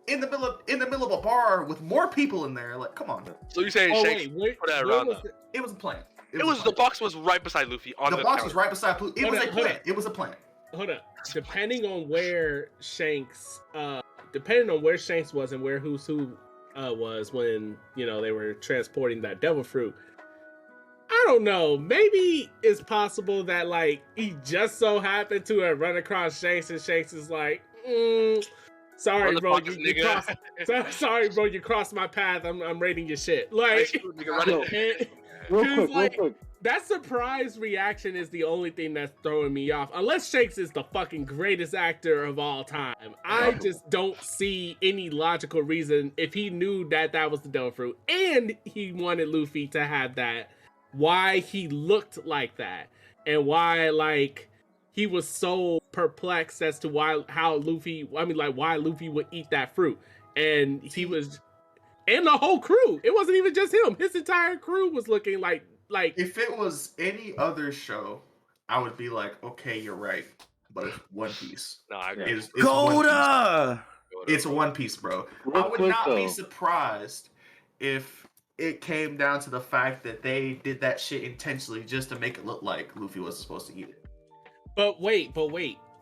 in the middle of a bar with more people in there. Come on. So you're saying Shanks put that around? It was a plant. The box was right beside Luffy on the box was right beside Luffy. It was a plant. Hold up. Depending on where Shanks was and where Who's Who was when they were transporting that devil fruit, I don't know. Maybe it's possible that he just so happened to have run across Shanks, and Shanks is like, sorry, bro, you crossed my path. I'm raiding your shit. Real quick. That surprise reaction is the only thing that's throwing me off. Unless Shanks is the fucking greatest actor of all time, I just don't see any logical reason, if he knew that was the devil fruit and he wanted Luffy to have that, why he looked like that, and why he was so perplexed as to why Luffy would eat that fruit. And he was, and the whole crew. It wasn't even just him. His entire crew was looking like if it was any other show, I would be like, okay, you're right, but it's One Piece. No, I agree. It's Goda! It's One Piece, bro. I would not be surprised if it came down to the fact that they did that shit intentionally just to make it look like Luffy wasn't supposed to eat it. But wait.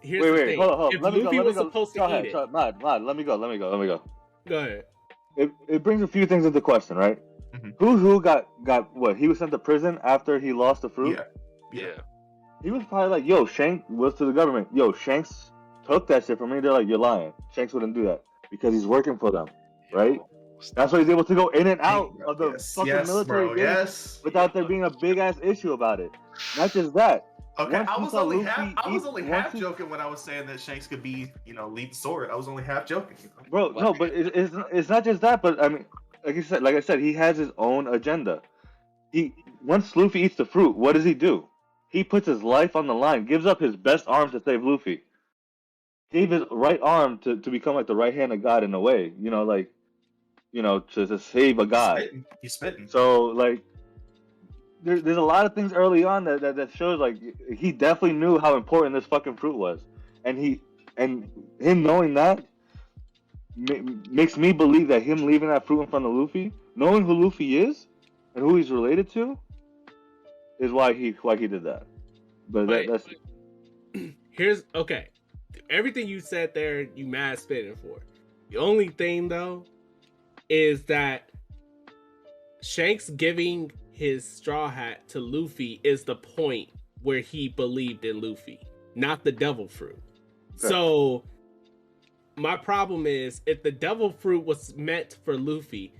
Here's the thing. Hold on. If Luffy was supposed to eat it, Mad, let me go. Go ahead. It brings a few things into question, right? Mm-hmm. Who got what? He was sent to prison after he lost the fruit? Yeah. he was probably like, yo, Shanks was to the government. Yo, Shanks took that shit from me. They're like, you're lying. Shanks wouldn't do that because he's working for them, right? That's why he's able to go in and out of the fucking military base without there being a big ass issue about it. Not just that. Okay, I was only half joking when I was saying that Shanks could be, lead sword. I was only half joking. Bro, no, but it's not just that. But I mean, like I said, he has his own agenda. Once Luffy eats the fruit, what does he do? He puts his life on the line, gives up his best arm to save Luffy. Gave his right arm to become like the right hand of God in a way, to save a god. He's spitting. So like, there's a lot of things early on that shows like he definitely knew how important this fucking fruit was, and him knowing that makes me believe that him leaving that fruit in front of Luffy, knowing who Luffy is and who he's related to, is why he did that. But that's here's okay. Everything you said there, you mad spitting for. The only thing though is that Shanks giving his straw hat to Luffy is the point where he believed in Luffy, not the devil fruit. Okay. So my problem is, if the devil fruit was meant for Luffy,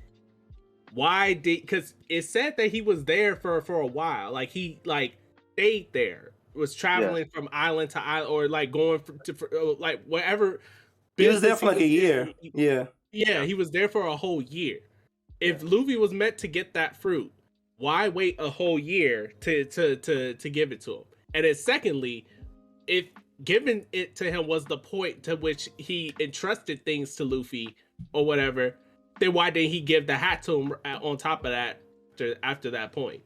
because it said that he was there for a while, like he stayed there, was traveling from island to island, or like going to like wherever. He was there for like a year. Yeah, he was there for a whole year. If Luffy was meant to get that fruit, why wait a whole year to give it to him? And then secondly, if giving it to him was the point to which he entrusted things to Luffy or whatever, then why didn't he give the hat to him on top of that after that point?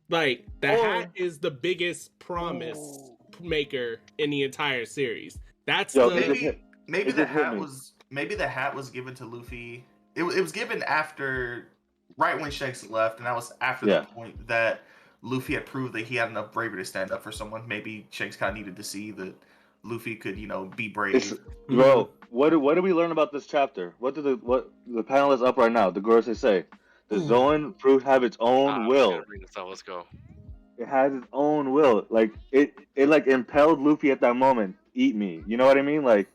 Like, the hat is the biggest promise maker in the entire series. That's maybe the hat was given to Luffy. It was given after, right when Shanks left, and that was after the point that Luffy had proved that he had enough bravery to stand up for someone. Maybe Shanks kind of needed to see that Luffy could, be brave. Bro, what do we learn about this chapter? What the panel is up right now? The Gorosei say, the Zoan fruit have its own will. Let's go. It has its own will. Like it like impelled Luffy at that moment. Eat me. You know what I mean? Like,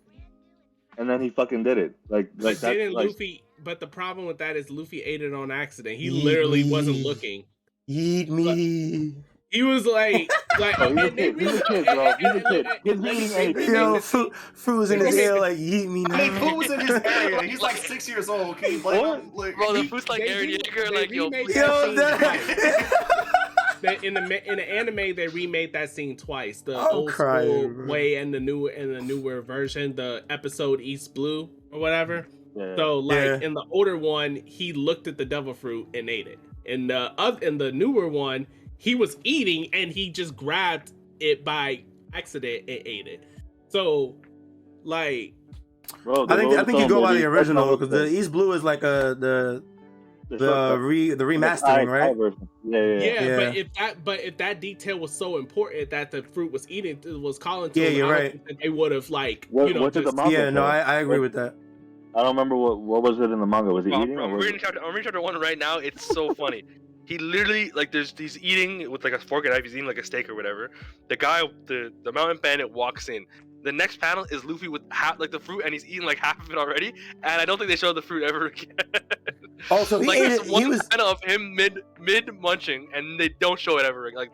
and then he fucking did it. Like that. Luffy. But the problem with that is Luffy ate it on accident. He literally wasn't looking. Eat me. He was like, he's a kid, bro. He's a kid. He's eating anything. Yo, fruit was in his ear, like, eat me now. I mean, food was in his area. He's like 6 years old. Can you blame him? Bro, the food's like Aaron Yeager, like, yo. In the anime, they remade that scene twice. The old school way and the newer version. The episode East Blue or whatever. Yeah. So in the older one, he looked at the devil fruit and ate it. In the newer one, he was eating and he just grabbed it by accident and ate it. So, like, bro, I think you go by the original, because the East Blue is like the remastering, right? Yeah. But if that detail was so important that the fruit was eating, was calling to him, you're right. They would have I agree with that. I don't remember what was it in the manga. Was he eating? I'm reading chapter 1 right now. It's so funny. He literally, like, he's eating with like a fork and knife. He's eating like a steak or whatever. The guy, the mountain bandit, walks in. The next panel is Luffy with half, like, the fruit, and he's eating like half of it already. And I don't think they show the fruit ever again. Also, he ate it. One panel of him mid munching, and they don't show it ever. Like,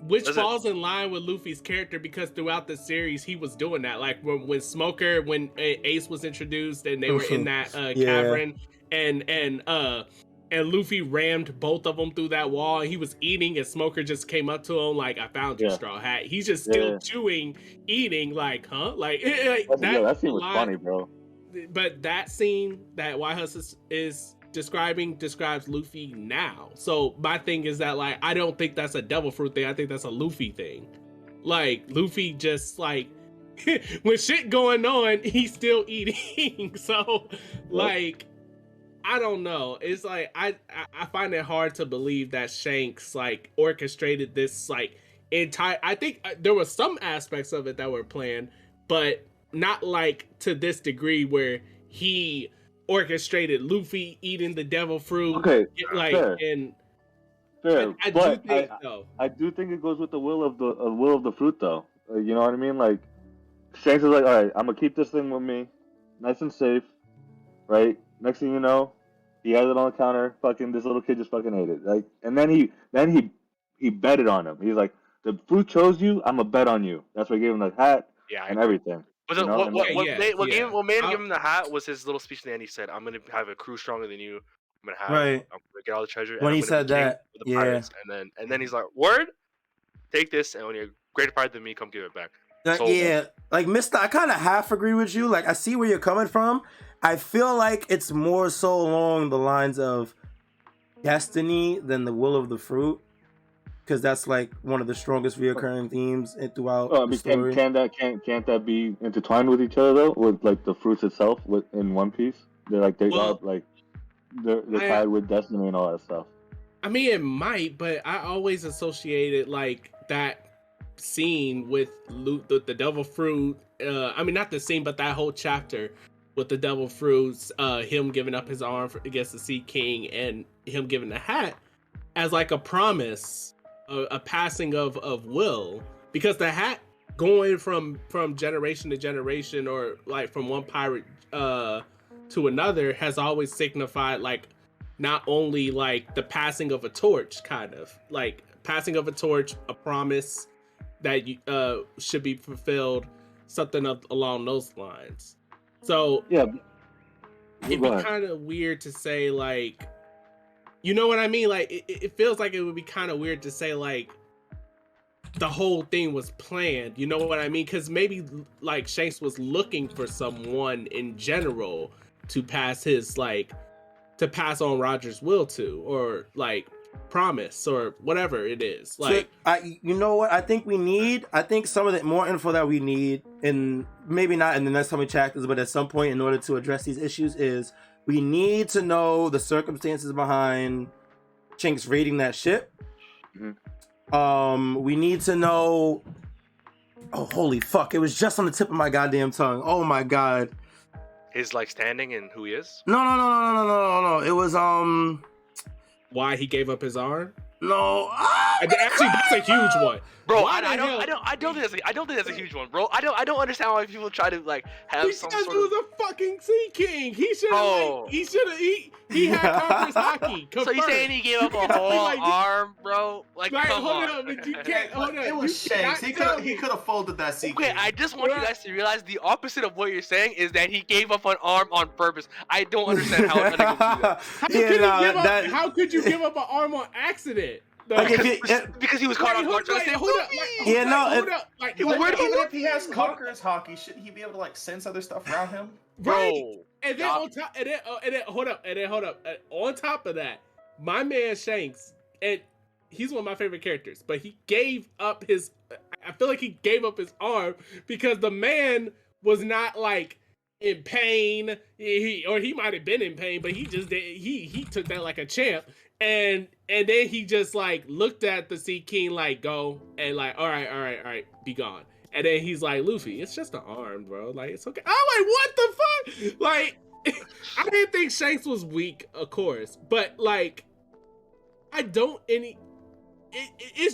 which falls in line with Luffy's character, because throughout the series he was doing that. Like when Ace was introduced and they were in that cavern, and Luffy rammed both of them through that wall, and he was eating, and Smoker just came up to him like, I found your Straw Hat. He's just still chewing, eating, like, huh? Like, that scene was funny, bro. But that scene that Yhuss is describes Luffy now. So my thing is that, like, I don't think that's a devil fruit thing. I think that's a Luffy thing. Like, Luffy just, like, when shit going on, he's still eating. So, like, I don't know. It's like I find it hard to believe that Shanks, like, orchestrated this, like, entire. I think there were some aspects of it that were planned, but not like to this degree where he orchestrated Luffy eating the devil fruit. Okay, like, sure. and Fair, I but do think so. I do think it goes with the will of the fruit, though. You know what I mean? Like Shanks is like, all right, I'm gonna keep this thing with me, nice and safe, right? Next thing you know, he has it on the counter. Fucking this little kid just fucking ate it. Like, and then he betted on him. He's like, the fruit chose you. I'm gonna bet on you. That's why he gave him the hat and everything. But what made him give him the hat was his little speech. And he said, "I'm gonna have a crew stronger than you. I'm gonna get all the treasure." When he said that, the pirates. And then he's like, "Word, take this, and when you're a greater pirate than me, come give it back." Like Mister, I kind of half agree with you. Like I see where you're coming from. I feel like it's more so along the lines of destiny than the will of the fruit, because that's like one of the strongest reoccurring themes throughout the story. Can't that be intertwined with each other though? With like the fruits itself, in one piece, they're tied with destiny and all that stuff. I mean, it might, but I always associated like that scene with the devil fruit. I mean, not the scene, but that whole chapter with the devil fruits, him giving up his arm against the Sea King, and him giving the hat as like a promise, a passing of will, because the hat going from generation to generation, or like from one pirate to another, has always signified like not only like the passing of a torch, kind of like passing of a torch, a promise that should be fulfilled, something along those lines. So yeah, it'd be kind of weird to say like, you know what I mean? Like it feels like it would be kind of weird to say like the whole thing was planned. You know what I mean? Because maybe like Shanks was looking for someone in general to pass on Roger's will to, or like promise, or whatever it is. Like, you know what I think some of the more info that we need, and maybe not in the next coming chapters, but at some point in order to address these issues, is we need to know the circumstances behind Shanks raiding that ship. We need to know, oh holy fuck, it was just on the tip of my goddamn tongue. Oh my god. His like standing and who he is? No. It was why he gave up his arm? No. Actually, that's a huge one, bro. I don't think that's a huge one, bro. I don't understand why people try to like have some sort of... Because he was a fucking Sea King. He had Conqueror's hockey. So you saying he gave up a whole arm, bro? Like, come on. Hold on. You can't. Hold on. It was Shanks. He could have folded that Sea King. Okay, I just want you guys to realize the opposite of what you're saying is that he gave up an arm on purpose. I don't understand how it's gonna do that. How could you give up an arm on accident? Because he was caught off guard trying to say, hold up. Even if he has Conqueror's hockey, shouldn't he be able to like sense other stuff around him? Right. And then on top, hold up. On top of that, my man Shanks, and he's one of my favorite characters, but he gave up his. I feel like he gave up his arm because the man was not like in pain. He might have been in pain, but he just did. He took that like a champ. And then he just like looked at the Sea King like, go, and like, all right, be gone. And then he's like, Luffy, it's just an arm, bro. Like, it's okay. I'm like, what the fuck? Like, I didn't think Shanks was weak, of course, but like, it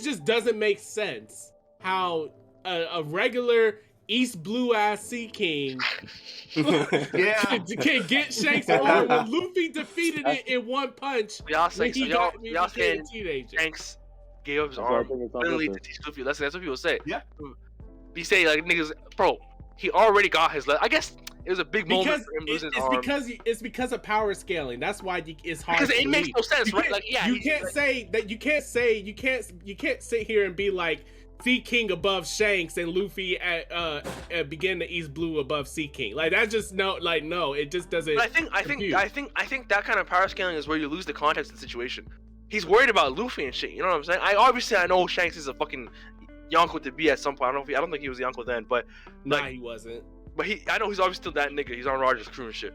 just doesn't make sense how a regular East Blue ass Sea King can get Shanks' arm when Luffy defeated it in one punch. Y'all saying Shanks gave up his arm literally to teach Luffy a lesson. That's what people say. Yeah. He say like, niggas, bro, he already got his lesson. I guess it was a big moment for him losing his arm. It's because of power scaling. That's why it's hard. Because it makes no sense, right? Like, yeah, you can't sit here and be like, Sea King above Shanks and Luffy at begin the East Blue above Sea King. Like that's just no, it just doesn't. But I think that kind of power scaling is where you lose the context of the situation. He's worried about Luffy and shit. You know what I'm saying? I know Shanks is a fucking Yonko to be at some point. I don't think he was Yonko then, but like, nah, he wasn't. But I know he's obviously still that nigga. He's on Roger's crew and shit.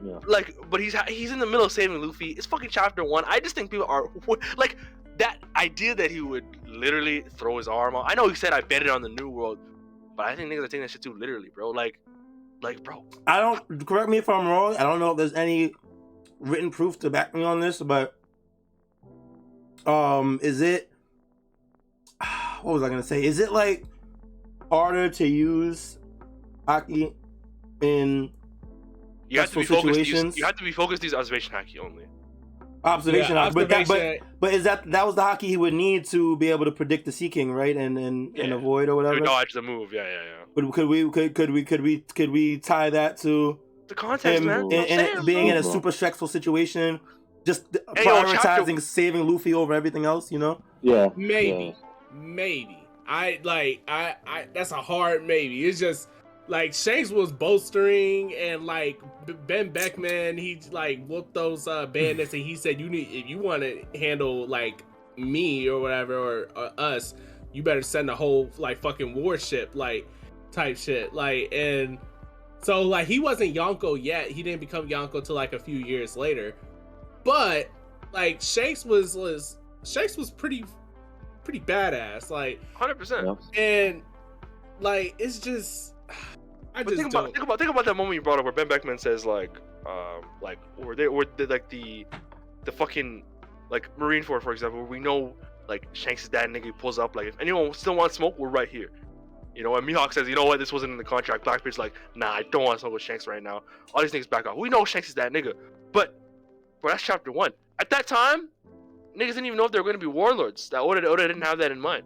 Yeah. Like, but he's in the middle of saving Luffy. It's fucking chapter 1. I just think people are like. That idea that he would literally throw his arm out. I know he said I bet it on the New World, but I think niggas are taking that shit too literally, bro. Like, bro. I don't, correct me if I'm wrong. I don't know if there's any written proof to back me on this, but is it? What was I gonna say? Is it like harder to use haki in You have to be situations? You have to be focused. Use observation haki only. Observation haki, but is that was the haki he would need to be able to predict the Sea King, right? And avoid or whatever. Dodge the move. Yeah. But could we tie that to the context, man? Being in a super stressful situation, just prioritizing saving Luffy over everything else, you know? Yeah. Maybe. I that's a hard maybe. It's just like Shanks was bolstering and like Ben Beckman, he like whooped those bandits and he said if you want to handle like me or whatever or us, you better send a whole like fucking warship like type shit like. And so like he wasn't Yonko yet. He didn't become Yonko till like a few years later. But like Shanks was pretty badass, like 100%. And like it's just think about that moment you brought up where Ben Beckman says like the fucking like Marineford, for example, where we know like Shanks' dad nigga pulls up like if anyone still wants smoke, we're right here. You know, and Mihawk says, you know what, this wasn't in the contract. Blackbeard's like, nah, I don't want to smoke with Shanks right now. All these niggas back off. We know Shanks is that nigga. But bro, that's chapter 1. At that time, niggas didn't even know if they were gonna be warlords. That Oda didn't have that in mind.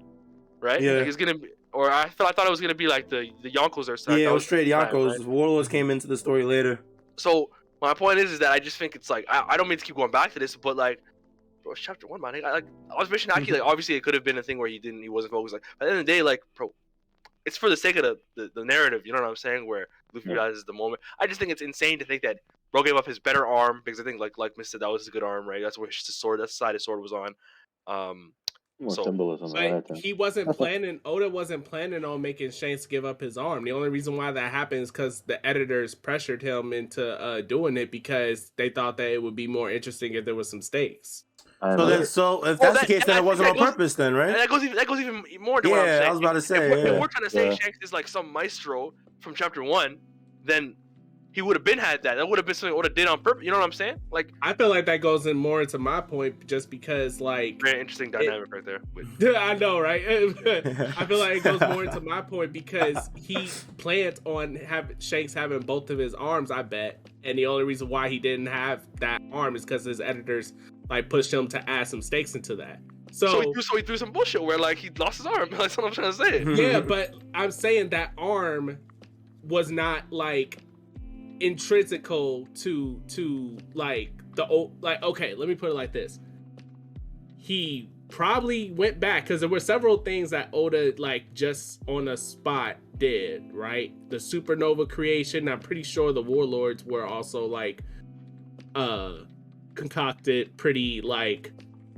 Right? Yeah. Like it's gonna be, or I thought it was gonna be like the Yonkos or something. Yeah, it was straight Yonkos. Right? Warlords came into the story later. So my point is that I just think it's like I don't mean to keep going back to this, but like, bro, it's chapter 1, man. Like observation haki, like obviously it could have been a thing where he wasn't focused. Like at the end of the day, like bro, it's for the sake of the narrative. You know what I'm saying? Where Luffy realizes the moment. I just think it's insane to think that bro gave up his better arm because I think like Mr. said, that was his good arm, right? That's where his sword, that's the side his sword was on. More symbolism. He wasn't planning. Oda wasn't planning on making Shanks give up his arm. The only reason why that happened is because the editors pressured him into doing it because they thought that it would be more interesting if there was some stakes. So if that's the case, then it wasn't on purpose, then, right? And that goes even more to what I'm saying. I was about to say. If we're trying to say Shanks is like some maestro from chapter 1, then he would have been had that. That would have been something Oda did on purpose. You know what I'm saying? Like I feel like that goes in more into my point, just because like very interesting dynamic right there. I know, right? I feel like it goes more into my point because he planned on Shanks having both of his arms, I bet, and the only reason why he didn't have that arm is because his editors like pushed him to add some stakes into that. So he threw some bullshit where like he lost his arm. That's what I'm trying to say. Yeah, but I'm saying that arm was not like intrinsical to like the old, like, okay, let me put it like this. He probably went back because there were several things that Oda like just on the spot did, right? The supernova creation, I'm pretty sure the warlords were also like concocted pretty like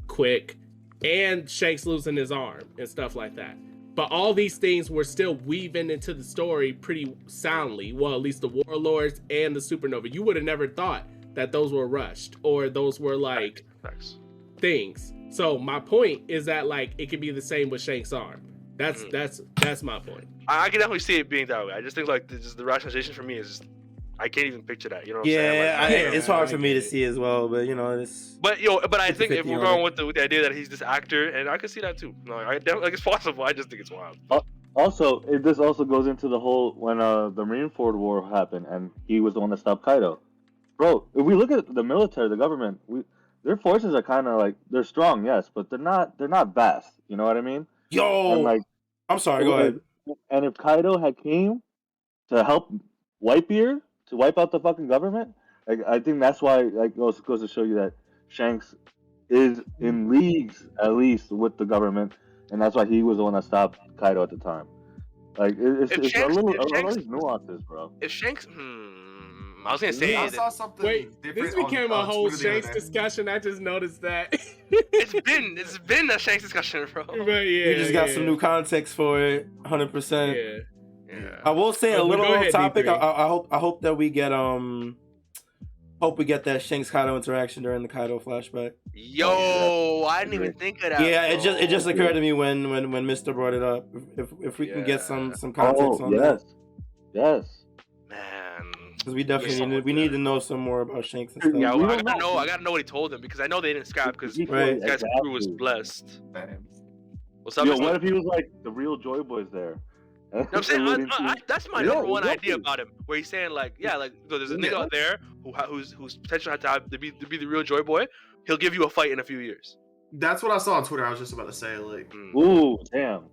quick, and Shanks losing his arm and stuff like that. But all these things were still weaving into the story pretty soundly. Well, at least the warlords and the supernova. You would have never thought that those were rushed or those were like things. So my point is that like it could be the same with Shanks' arm. That's my point. I can definitely see it being that way. I just think like the rationalization for me is just, I can't even picture that. You know what I'm saying? Like, it's hard for me to see as well, but you know, it's. But I think if we're going with the idea that he's this actor, and I can see that too. No, I definitely like it's possible. I just think it's wild. Also, this also goes into the whole when the Marineford War happened, and he was the one that stopped Kaido. Bro, if we look at the military, the government, their forces are kind of like they're strong, yes, but they're not vast. You know what I mean? And like, I'm sorry. Go ahead. And if Kaido had came to help Whitebeard, to wipe out the fucking government, like, I think that's why like goes to show you that Shanks is in leagues at least with the government, and that's why he was the one that stopped Kaido at the time. Like it's a lot of nuances, bro. If Shanks, I was gonna say I saw something. Wait, this became a whole Shanks discussion. I just noticed that. it's been a Shanks discussion, bro. But yeah, we just got some new context for it, 100%. Yeah. I will say a little off topic. D3. I hope that we get that Shanks Kaido interaction during the Kaido flashback. Yo, I didn't even think of that. Yeah, bro. it just occurred to me when Mr. brought it up. If we can get some context on that. Yes. Man, Because we definitely need to know some more about Shanks and stuff. Yeah, well, I gotta know what he told them because I know they didn't scrap because this guy's crew was blessed. What's up? Yo, what if he was like the real Joy Boys there? You know what I'm saying? That's my number one idea about him, where he's saying like, there's a nigga out there whose potential had to be the real Joy Boy. He'll give you a fight in a few years. That's what I saw on Twitter. I was just about to say, like, ooh, damn.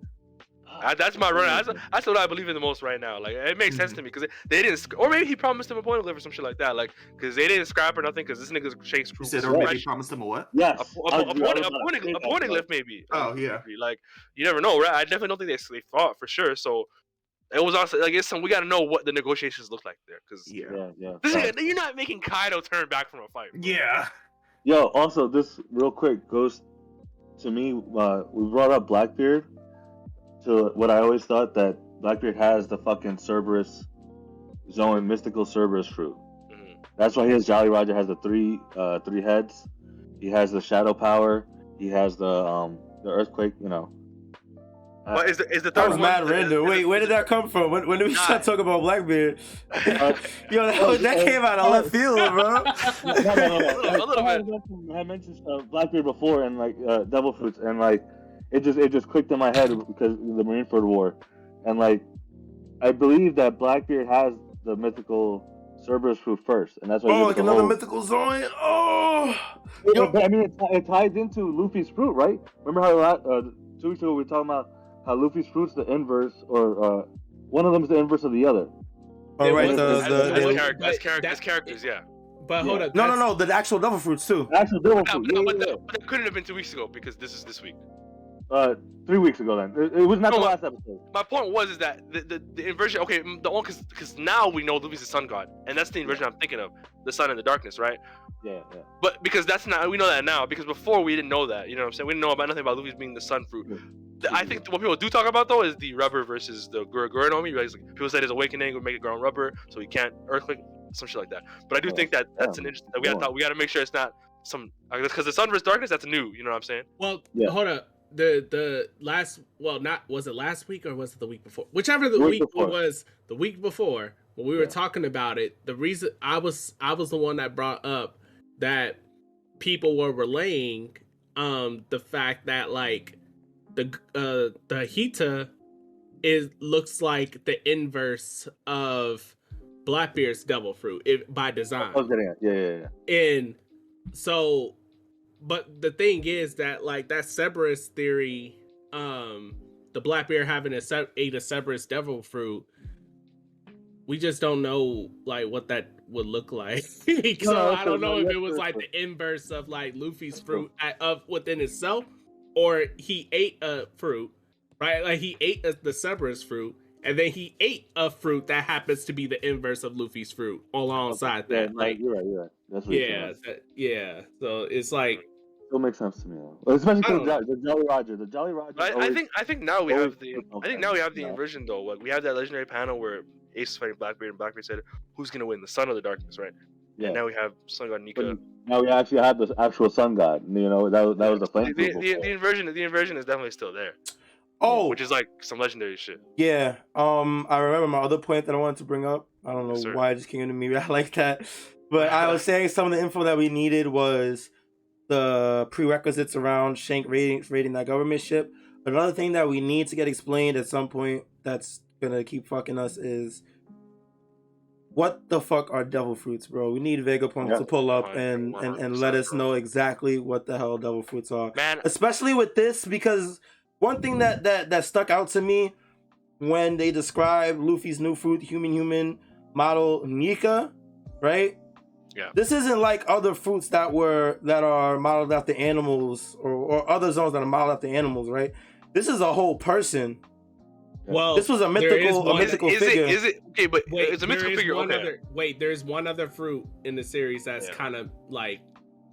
That's my run. That's what I believe in the most right now. Like, it makes sense to me because they didn't, or maybe he promised him a Poneglyph or some shit like that. Like, because they didn't scrap or nothing. Because this nigga's Shank's crew. You said, or maybe he promised him a what? Yes, a Poneglyph maybe. Oh yeah. Like, you never know, right? I definitely don't think they fought for sure. So it was also like we got to know what the negotiations look like there. Because you're not making Kaido turn back from a fight. Bro. Yeah. Yo, also this real quick goes to me. We brought up Blackbeard. To what I always thought that Blackbeard has the fucking Cerberus Zone mystical Cerberus fruit. Mm-hmm. That's why his Jolly Roger has the three heads. He has the shadow power. He has the earthquake. You know. But is the third that was one mad random. Wait, where did that come from? When did we start talking about Blackbeard? Yo, that came out of left field, bro. A little bit. I mentioned Blackbeard before and like devil fruits and like. It just clicked in my head because of the Marineford War, and like I believe that Blackbeard has the mythical Cerberus fruit first, and that's why. Oh, like another mythical zone. Oh, but I mean, it ties into Luffy's fruit, right? Remember how 2 weeks ago we were talking about how Luffy's fruit's the inverse, or one of them is the inverse of the other. Oh, right, as characters, yeah. But hold up. No, the actual devil fruits too. The actual devil fruit. But that couldn't have been 2 weeks ago because this is this week. 3 weeks ago then. It was not the last episode. My point was that the inversion, okay, the one because now we know Luffy's the sun god, and that's the inversion I'm thinking of, the sun and the darkness, right? Yeah. But because we know that now, because before we didn't know that, you know what I'm saying? We didn't know about nothing about Luffy's being the sun fruit. I think what people do talk about though is the rubber versus the Guranomi, right? Like, people say his awakening would make it grow on rubber, so he can't earthquake, some shit like that. But I do think that's an interesting. We got to make sure it's not some because the sun versus darkness, that's new. You know what I'm saying? Well, hold up. The last, was it last week or was it the week before? Whichever the week was, the week before when we were talking about it, the reason I was the one that brought up that people were relaying the fact that like the Hita looks like the inverse of Blackbeard's devil fruit by design. I was getting it. Yeah. And so. But the thing is that like that Cerberus theory, the Blackbeard having ate a Cerberus devil fruit, we just don't know like what that would look like. So I don't know if it was like the inverse of like Luffy's fruit of within itself, or he ate a fruit, right? Like he ate the Cerberus fruit, and then he ate a fruit that happens to be the inverse of Luffy's fruit alongside that. Like you're right. That's what So it's like. Still makes sense to me, though. Especially the Jolly Roger. The Jolly Roger. I think now we have the inversion though. Like we have that legendary panel where Ace is fighting Blackbeard, and Blackbeard said, "Who's gonna win, the sun or the darkness?" Right? Yeah. And now we have Sun God Nika. Now we actually have the actual Sun God. You know that was the flame. The inversion is definitely still there. Oh, which is like some legendary shit. Yeah. I remember my other point that I wanted to bring up. I don't know why it just came to me like that, but I was saying some of the info that we needed was the prerequisites around Shank raiding that government ship. Another thing that we need to get explained at some point that's gonna keep fucking us is what the fuck are devil fruits, bro? We need Vegapunk to pull up and let us know exactly what the hell devil fruits are. Man, especially with this, because one thing that stuck out to me when they described Luffy's new fruit, human model Nika, right? Yeah. This isn't like other fruits that are modeled after animals or other zones that are modeled after animals, right? This is a whole person. Well, this was a mythical figure. Is it okay? But wait, it's a mythical figure. There's one other fruit in the series that's kind of like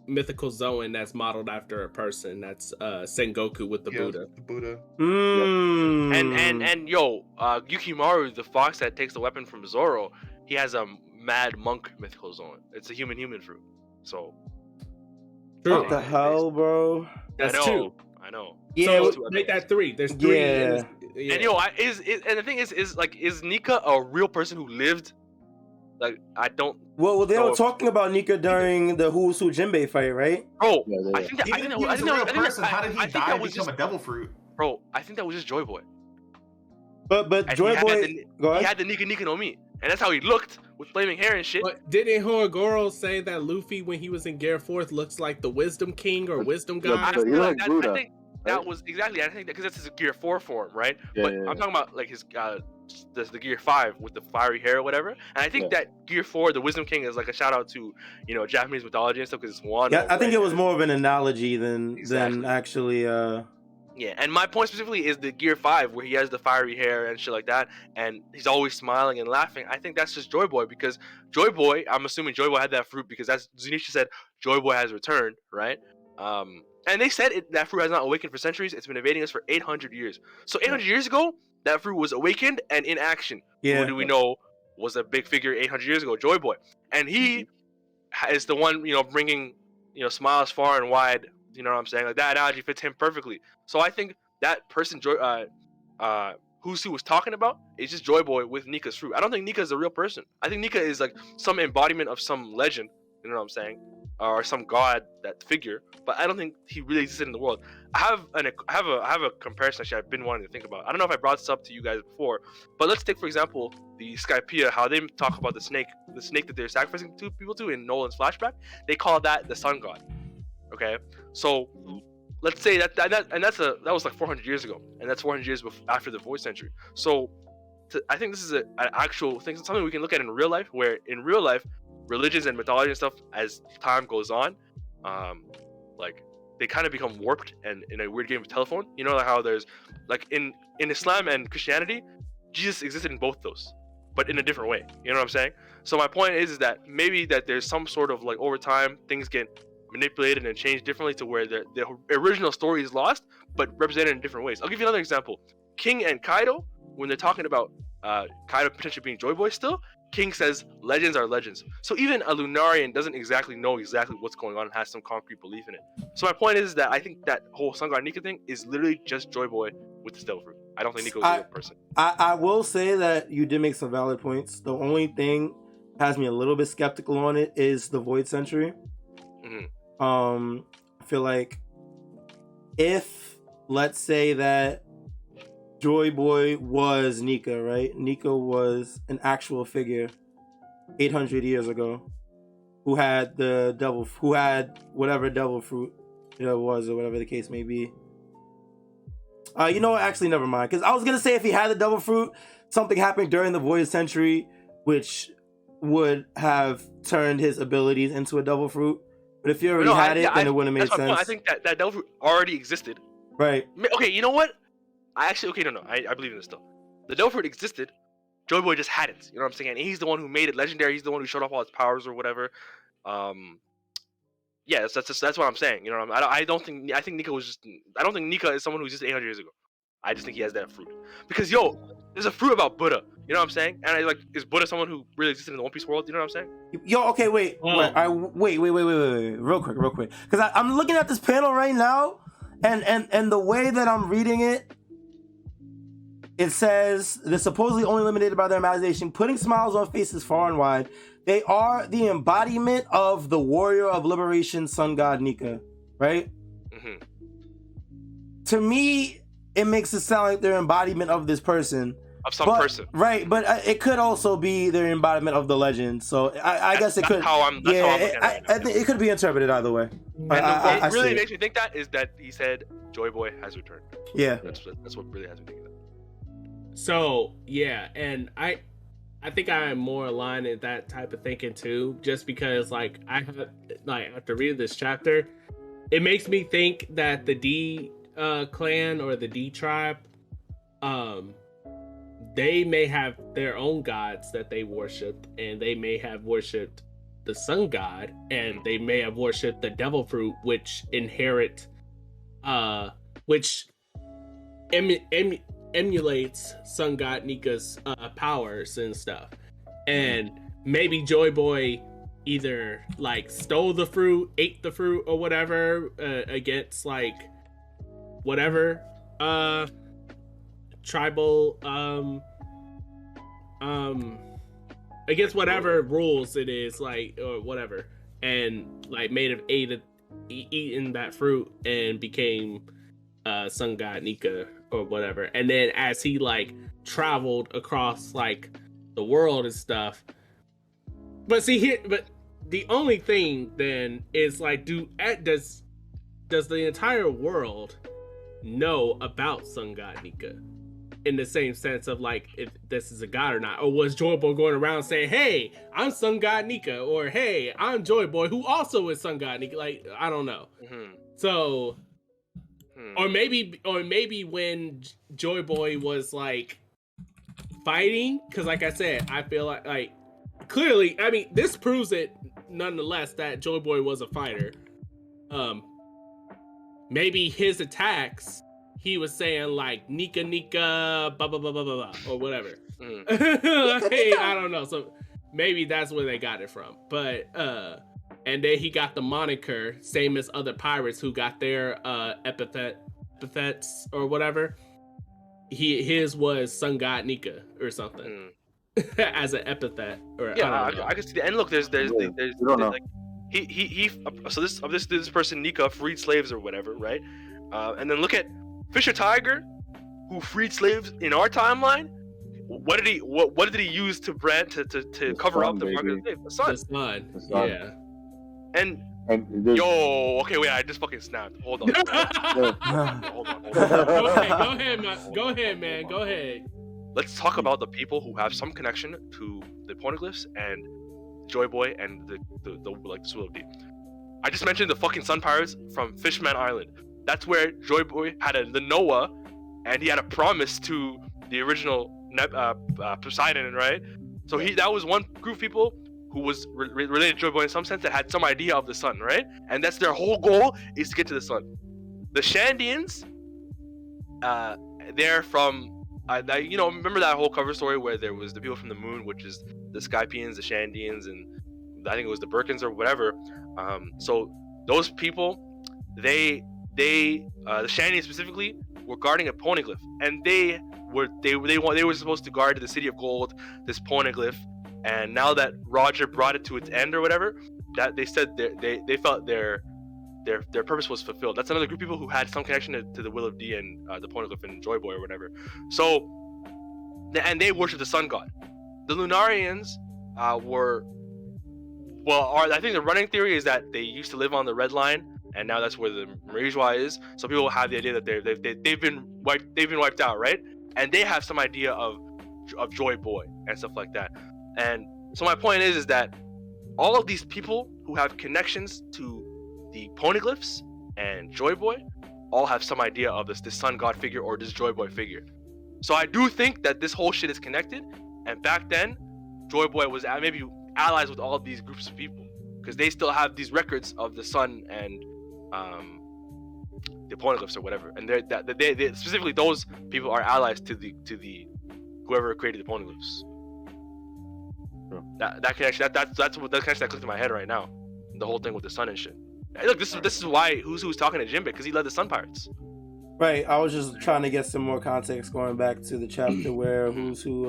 mythical Zoan that's modeled after a person. That's Sengoku with the Buddha. The Buddha. And Yukimaru, the fox that takes the weapon from Zoro, he has a mad monk mythical zone. It's a human fruit. So what the hell, bro? That's two. I know. Yeah, so make that three. There's three. Yeah. And and the thing is Nika a real person who lived like I don't. Well, they know were if- talking about Nika during the Who's Who Jinbei fight, right? Bro, Yeah, I think that I Even think if he that was a real person, how did he die and become a devil fruit? Bro, I think that was just Joy Boy. But And Joy he Boy, go he ahead. had the Nika Nika no Mi, and that's how he looked with flaming hair and shit. But didn't Horogoro say that Luffy, when he was in Gear 4th, looks like the Wisdom King or Wisdom Yeah, God? I but he feel looked like Buddha, I think that right? was exactly. I think that because that's his Gear 4 form, right? Yeah, But yeah, I'm yeah. talking about like his the Gear 5 with the fiery hair or whatever. And I think Yeah. that Gear 4, the Wisdom King, is like a shout out to Japanese mythology and stuff because it's one. Yeah, I think it was more of an analogy than Exactly. actually. Yeah, and my point specifically is the Gear 5 where he has the fiery hair and shit like that, and he's always smiling and laughing. I think that's just Joy Boy because Joy Boy, I'm assuming Joy Boy had that fruit because that's Zunisha said Joy Boy has returned, right? And they said that fruit has not awakened for centuries. It's been evading us for 800 years. So 800 years ago, that fruit was awakened and in action. Yeah. Who do we know was a big figure 800 years ago? Joy Boy. And he is the one, bringing, smiles far and wide. You know what I'm saying? Like that analogy fits him perfectly. So I think that person, Who's Who was talking about is just Joy Boy with Nika's fruit. I don't think Nika is a real person. I think Nika is like some embodiment of some legend. You know what I'm saying? Or some god, that figure. But I don't think he really existed in the world. I have a comparison actually I've been wanting to think about. I don't know if I brought this up to you guys before, but let's take for example the Skypiea, how they talk about the snake that they're sacrificing people to in Nolan's flashback. They call that the sun god. Okay, so let's say that was like 400 years ago, and that's 400 years after the Void Century. So I think this is an actual thing, something we can look at in real life, where in real life, religions and mythology and stuff, as time goes on, like they kind of become warped and in a weird game of telephone. You know, like how there's like in Islam and Christianity, Jesus existed in both those, but in a different way. You know what I'm saying? So my point is that maybe that there's some sort of like over time things get manipulated and changed differently to where the original story is lost but represented in different ways. I'll give you another example. King and Kaido, when they're talking about Kaido potentially being Joy Boy still, King says legends are legends. So even a Lunarian doesn't exactly know exactly what's going on and has some concrete belief in it. So my point is that I think that whole Sun God Nika thing is literally just Joy Boy with the Devil Fruit. I don't think Nico's a real person. I will say that you did make some valid points. The only thing has me a little bit skeptical on it is the Void Century. Mm-hmm. I feel like if, let's say that Joy Boy was Nika, right? Nika was an actual figure 800 years ago who had whatever devil fruit it was, or whatever the case may be. You know what? Actually, never mind. Because I was gonna say if he had the devil fruit, something happened during the Void Century, which would have turned his abilities into a devil fruit. But if you already had it, then it wouldn't have made sense. I think that devil fruit already existed. Right. Okay, you know what? I believe in this still. The devil fruit existed. Joy Boy just had it. You know what I'm saying? And he's the one who made it legendary. He's the one who showed off all his powers or whatever. Yeah, that's what I'm saying. You know, I think Nika was just. I don't think Nika is someone who existed 800 years ago. I just think he has that fruit. Because there's a fruit about Buddha. You know what I'm saying? And is Buddha someone who really existed in the One Piece world? You know what I'm saying? Yo, okay, wait, real quick, because I'm looking at this panel right now, and the way that I'm reading it, it says they're supposedly only limited by their imagination, putting smiles on faces far and wide. They are the embodiment of the warrior of liberation, sun god Nika, right? Mm-hmm. To me, it makes it sound like they're embodiment of this person. Of some person. Right, but it could also be their embodiment of the legend. So I guess it could. That's how I'm looking at it right now. I think it could be interpreted either way. And what really makes me think that is that he said Joy Boy has returned. Yeah. That's what really has me thinking that. So, yeah, and I think I'm more aligned in that type of thinking too, just because after reading this chapter, it makes me think that the D clan or the D tribe, they may have their own gods that they worshipped, and they may have worshipped the sun god, and they may have worshipped the devil fruit, which emulates sun god Nika's powers and stuff. And maybe Joy Boy either stole the fruit, ate the fruit, or whatever against whatever tribal against whatever rules it is, like, or whatever, and like made of eaten that fruit and became sun god Nika or whatever. And then as he like traveled across like the world and stuff. But see here, but the only thing then is like, does the entire world know about sun god Nika? In the same sense of like, if this is a god or not, or was Joy Boy going around saying, "Hey, I'm Sun God Nika," or "Hey, I'm Joy Boy, who also is Sun God Nika"? Like, I don't know. Mm-hmm. So, or maybe when Joy Boy was like fighting, because like I said, I feel like clearly, I mean, this proves it nonetheless that Joy Boy was a fighter. Maybe his attacks, he was saying like Nika Nika blah blah blah blah blah or whatever. Like, I don't know. So maybe that's where they got it from. But and then he got the moniker, same as other pirates who got their epithets or whatever. His was Sun God Nika or something as an epithet. Or yeah, I can see that. And look, there's like he so this person Nika freed slaves or whatever, right? And then look at Fisher Tiger, who freed slaves in our timeline. What did he use to cover up the mark of the slave? The sun. Yeah. And yo, okay, wait, I just fucking snapped. Hold on. Hold on. Go ahead, man. Go ahead. Let's talk about the people who have some connection to the poneglyphs and Joy Boy and the like the Swilly. I just mentioned the fucking sun pirates from Fishman Island. That's where Joy Boy had the Noah, and he had a promise to the original Poseidon, right? So that was one group of people who was related to Joy Boy in some sense that had some idea of the sun, right? And that's their whole goal, is to get to the sun. The Shandians, they're from, remember that whole cover story where there was the people from the moon, which is the Skypians, the Shandians, and I think it was the Birkins or whatever. So those people, the Shandians specifically, were guarding a poneglyph, and they were supposed to guard the city of gold, this poneglyph. And now that Roger brought it to its end or whatever, that they said they felt their purpose was fulfilled. That's another group of people who had some connection to the Will of D and the poneglyph and Joy Boy or whatever. So, and they worship the sun god. The Lunarians I think the running theory is that they used to live on the Red Line, and now that's where the Marijua is. So people have the idea that they've been wiped out, right? And they have some idea of Joy Boy and stuff like that. And so my point is that all of these people who have connections to the poneglyphs and Joy Boy all have some idea of this sun god figure or this Joy Boy figure. So I do think that this whole shit is connected. And back then, Joy Boy was maybe allies with all of these groups of people because they still have these records of the sun and the poneglyphs or whatever. And they specifically those people are allies to the whoever created the poneglyphs. That connection, that's what the connection that clicked in my head right now. The whole thing with the sun and shit. Hey, look, this is why who's talking to Jinbei, because he led the Sun Pirates. Right. I was just trying to get some more context going back to the chapter where who's who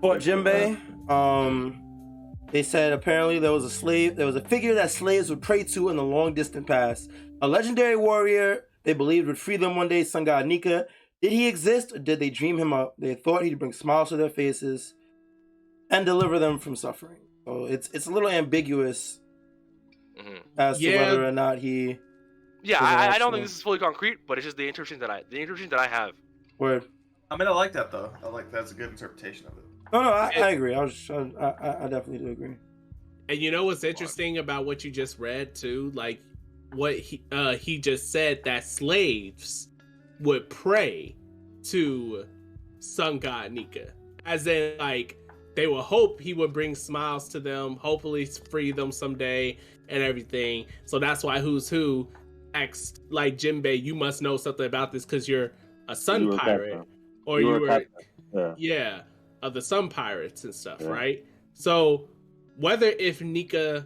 fought Jinbei. They said apparently there was a figure that slaves would pray to in the long distant past. A legendary warrior they believed would free them one day, Sun God Nika. Did he exist or did they dream him up? They thought he'd bring smiles to their faces and deliver them from suffering. So it's a little ambiguous as to whether or not he. Yeah, I don't think this is fully concrete, but it's just the interpretation that I have. Word. I mean, I like that though. I like that's a good interpretation of it. No, I agree. I definitely do agree. And you know what's interesting about what you just read too? Like what he just said, that slaves would pray to Sun God Nika, as in like they would hope he would bring smiles to them, hopefully free them someday and everything. So that's why Who's Who asked like Jinbei, you must know something about this because you're a sun pirate, or you were of the Sun Pirates and stuff, right? So whether if Nika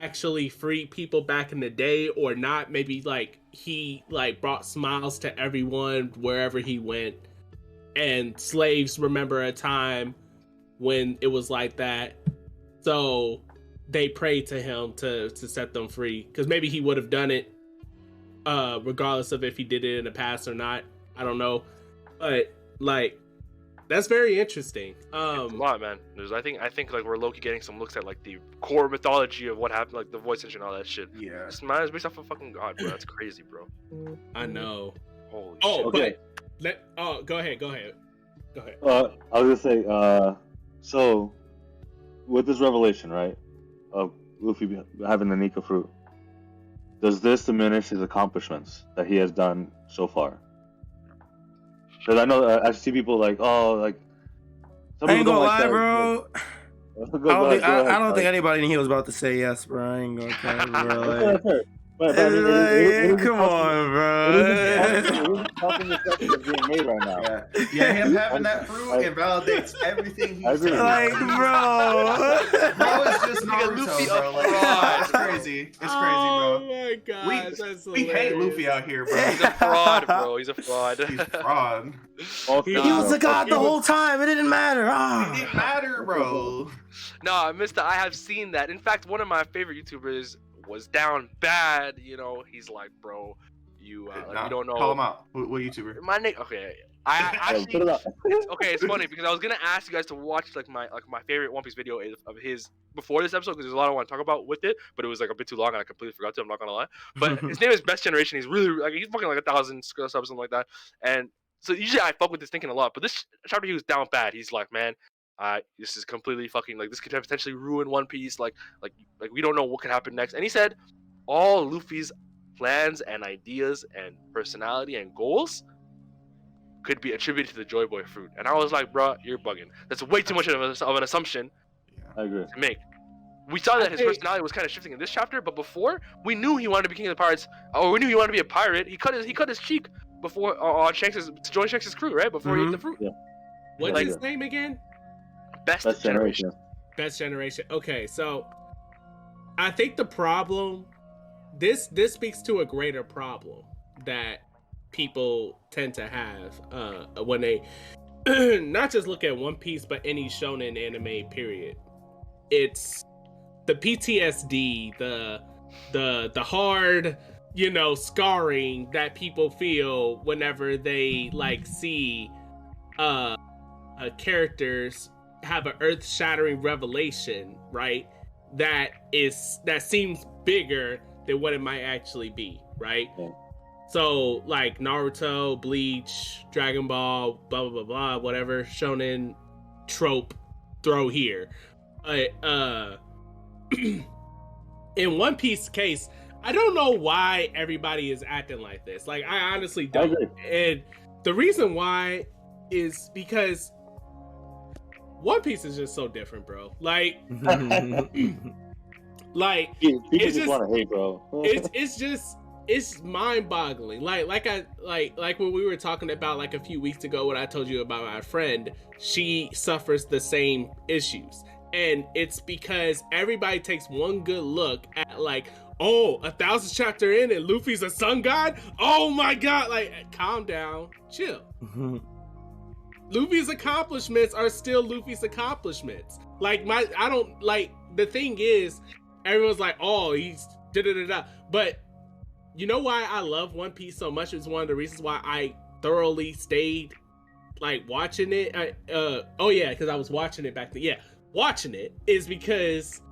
actually freed people back in the day or not, maybe like he like brought smiles to everyone wherever he went, and slaves remember a time when it was like that. So they prayed to him to set them free, because maybe he would have done it regardless of if he did it in the past or not. I don't know, but like that's very interesting. It's a lot, man. I think like we're low-key getting some looks at like the core mythology of what happened, like the voice engine and all that shit. Yeah. This man is based off a fucking god, bro. That's crazy, bro. I know. Holy Oh, shit. but go ahead. I was gonna say, so with this revelation, right, of Luffy having the Nika fruit, does this diminish his accomplishments that he has done so far? Because I know I see people like, oh, like. I ain't gonna lie, that, bro. I don't think anybody in here was about to say yes, bro. I ain't gonna care, bro. Come on, bro. Being made right now. Yeah, him having that fruit invalidates everything he's saying. Like, bro. Bro is just Naruto, bro. Like, it's crazy. It's crazy, bro. Oh my god, that's We hate Luffy out here, bro. He's a fraud, bro. He's a fraud. He's a fraud. He was a god the whole time. It didn't matter. It didn't matter, bro. No, Mister, I have seen that. In fact, one of my favorite YouTubers was down bad. You know, he's like, bro, you don't know. Call him out. What YouTuber? My name. Okay, I actually. It's funny because I was gonna ask you guys to watch like my favorite One Piece video of his before this episode, because there's a lot I want to talk about with it, but it was like a bit too long and I completely forgot to. I'm not gonna lie. But his name is Best Generation. He's really like he's fucking like 1,000 subs, something like that. And so usually I fuck with this thinking a lot, but this chapter he was down bad. He's like, man, this is completely fucking like this could potentially ruin One Piece. Like we don't know what could happen next. And he said all Luffy's plans and ideas and personality and goals could be attributed to the Joy Boy fruit. And I was like, bro, you're bugging. That's way too much of an assumption I agree. to make. We saw that his personality was kind of shifting in this chapter, but before we knew he wanted to be king of the pirates, or we knew he wanted to be a pirate. He cut his cheek before on to join Shanks' crew, right? Before he ate the fruit. Yeah. What's his name again? Best Generation. Best Generation. Okay, so I think the problem, this speaks to a greater problem that people tend to have when they not just look at One Piece, but any shonen anime period. It's the PTSD, the hard, scarring that people feel whenever they like see characters have an earth-shattering revelation, right? That seems bigger than what it might actually be, right? Yeah. So like Naruto, Bleach, Dragon Ball, blah blah blah blah, whatever shonen trope throw here. In One Piece case, I don't know why everybody is acting like this. Like I honestly don't. And the reason why is because One Piece is just so different, bro. Like, like people just want to hate, bro. it's mind-boggling. Like when we were talking about like a few weeks ago when I told you about my friend, she suffers the same issues. And it's because everybody takes one good look at like, oh, 1,000 chapter in and Luffy's a sun god? Oh my god, like calm down, chill. Luffy's accomplishments are still Luffy's accomplishments. The thing is, everyone's like, oh, he's da-da-da-da. But you know why I love One Piece so much? It's one of the reasons why I thoroughly stayed like watching it. Because I was watching it back then. Yeah, watching it is because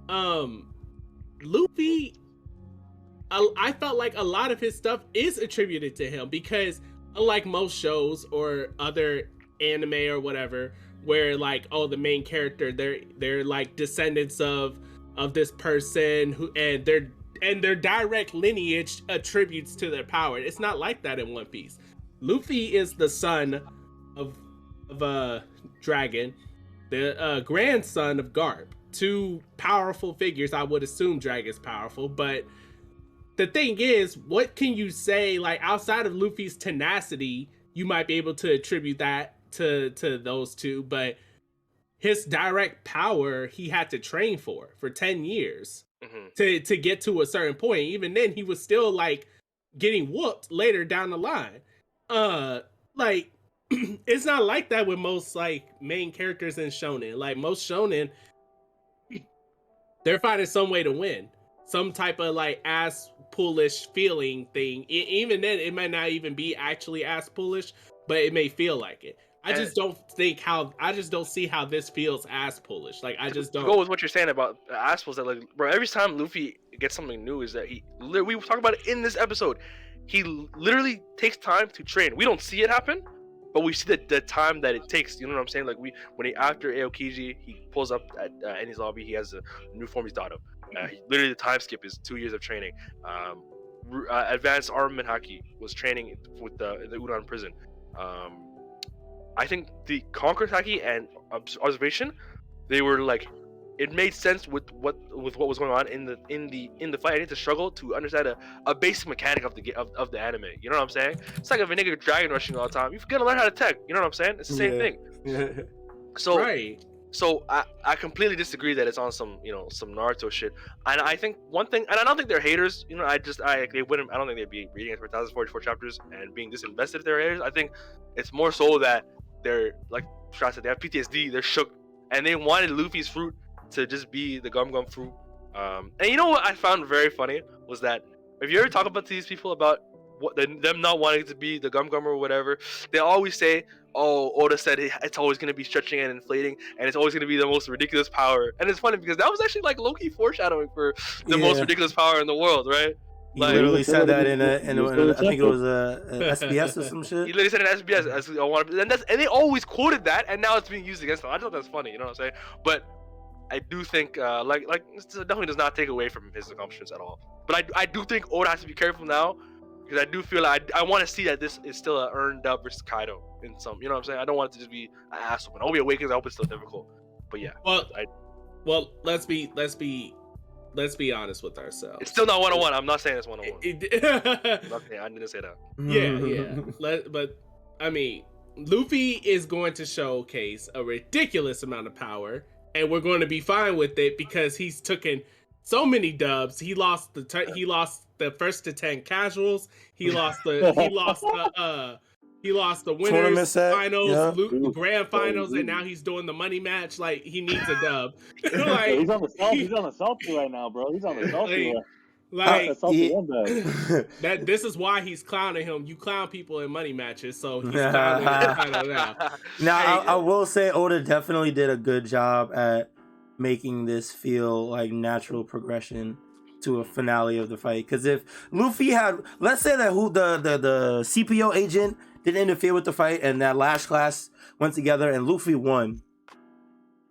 Luffy, I felt like a lot of his stuff is attributed to him, because unlike most shows or other anime or whatever, where like, oh, the main character, they're like descendants of this person who and their direct lineage attributes to their power. It's not like that in One Piece. Luffy is the son of a dragon, the grandson of Garp. Two powerful figures. I would assume Dragon's powerful, but the thing is, what can you say, like, outside of Luffy's tenacity, you might be able to attribute that to those two, but his direct power he had to train for 10 years to get to a certain point. Even then, he was still like getting whooped later down the line. it's not like that with most like main characters in shonen. Like most shonen, they're finding some way to win, some type of like ass pull-ish feeling thing. Even then, it might not even be actually ass pull-ish, but it may feel like it. I just don't see how this feels ass pull-ish. Like I just don't go with what you're saying about ass pulls. That like, bro, every time Luffy gets something new, is that we talk about it in this episode. He literally takes time to train. We don't see it happen, but we see the time that it takes. You know what I'm saying? Like after Aokiji, he pulls up at Eni's lobby. He has a new form he's thought of. Literally, the time skip is 2 years of training. Advanced armament haki was training with the Udon prison. I think the Conqueror haki and observation, they were like, it made sense with what was going on in the fight. I need to struggle to understand a basic mechanic of the anime. You know what I'm saying? It's like if a nigga dragon rushing all the time, you've got to learn how to tech. You know what I'm saying? It's the same thing. So right. So I completely disagree that it's on some some Naruto shit. And I think one thing, and I don't think they're haters. You know, they wouldn't. I don't think they'd be reading it for 1,044 chapters and being disinvested if they're haters. I think it's more so that they're like Strawhat said, they have PTSD. They're shook, and they wanted Luffy's fruit to just be the gum fruit. And you know what I found very funny was that if you ever talk about these people about them not wanting to be the gum or whatever, they always say, "Oh, Oda said it's always going to be stretching and inflating, and it's always going to be the most ridiculous power." And it's funny because that was actually like low-key foreshadowing for the most ridiculous power in the world, right? He literally said that in a I think it was a SBS or some shit. He literally said in SBS, and they always quoted that, and now it's being used against them. I thought that's funny, you know what I'm saying? But I do think like this definitely does not take away from his accomplishments at all. But I do think Oda has to be careful now, because I do feel like I want to see that this is still an earned up versus Kaido in some, you know what I'm saying? I don't want it to just be an ass whooping. Obi Awakens, I hope it's still difficult. But yeah. Well, let's be honest with ourselves. It's still not 101. I'm not saying it's 101. Okay, I didn't say that. Yeah. But I mean, Luffy is going to showcase a ridiculous amount of power, and we're going to be fine with it because he's taken so many dubs. He lost the first to 10 casuals. He lost the winners finals, grand finals, and now he's doing the money match. Like, he needs a dub. Like, he's on the salty right now, bro. He's on the salty. This is why he's clowning him. You clown people in money matches, so he's clowning now. Now, I will say Oda definitely did a good job at making this feel like natural progression to a finale of the fight. Because if Luffy had, let's say that the CPO agent didn't interfere with the fight and that Lash class went together and Luffy won,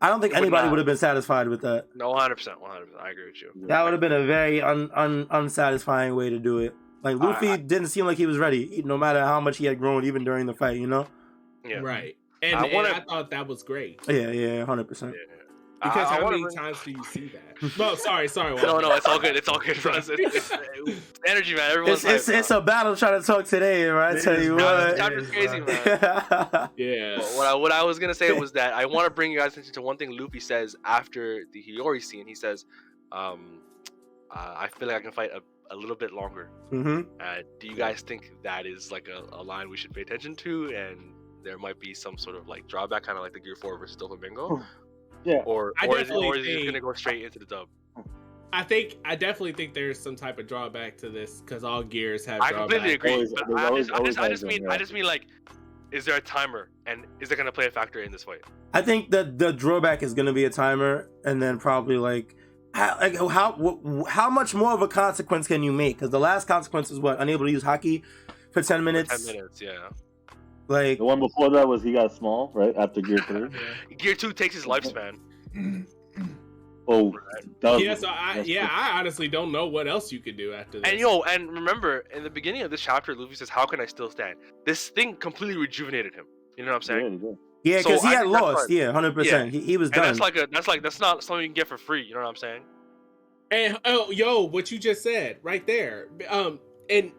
I don't think anybody would have been satisfied with that. No, 100%. I agree with you. That would have been a very unsatisfying way to do it. Like, Luffy didn't seem like he was ready, no matter how much he had grown, even during the fight, you know? Yeah. Right. And I thought that was great. Yeah, 100%. Yeah. Because how many times do you see that? No, sorry. No, it's all good. It's all good for us. It's energy, man. Everyone's it's a battle trying to talk today, right? I tell you what. Chapter's crazy, man. Yeah. What I was gonna say was that I want to bring you guys attention to one thing Luffy says after the Hiyori scene. He says, "I feel like I can fight a little bit longer." Mm-hmm. Do you guys think that is like a line we should pay attention to, and there might be some sort of like drawback, kind of like the Gear 4 versus Doflamingo? Yeah. Or is he just gonna go straight into the dub? I definitely think there's some type of drawback to this because all gears have. I drawback. completely agree. But I just mean like, is there a timer, and is it gonna play a factor in this fight? I think that the drawback is gonna be a timer, and then probably like how much more of a consequence can you make? Because the last consequence is what, unable to use haki for 10 minutes. 10 minutes, yeah. Like the one before that was he got small, right? After Gear 3. Gear 2 takes his lifespan. Oh, I honestly don't know what else you could do after this. And remember, in the beginning of this chapter, Luffy says, "How can I still stand?" This thing completely rejuvenated him. You know what I'm saying? Yeah, because he had lost. Yeah, 100%. He was done. And that's not something you can get for free. You know what I'm saying? And what you just said right there. And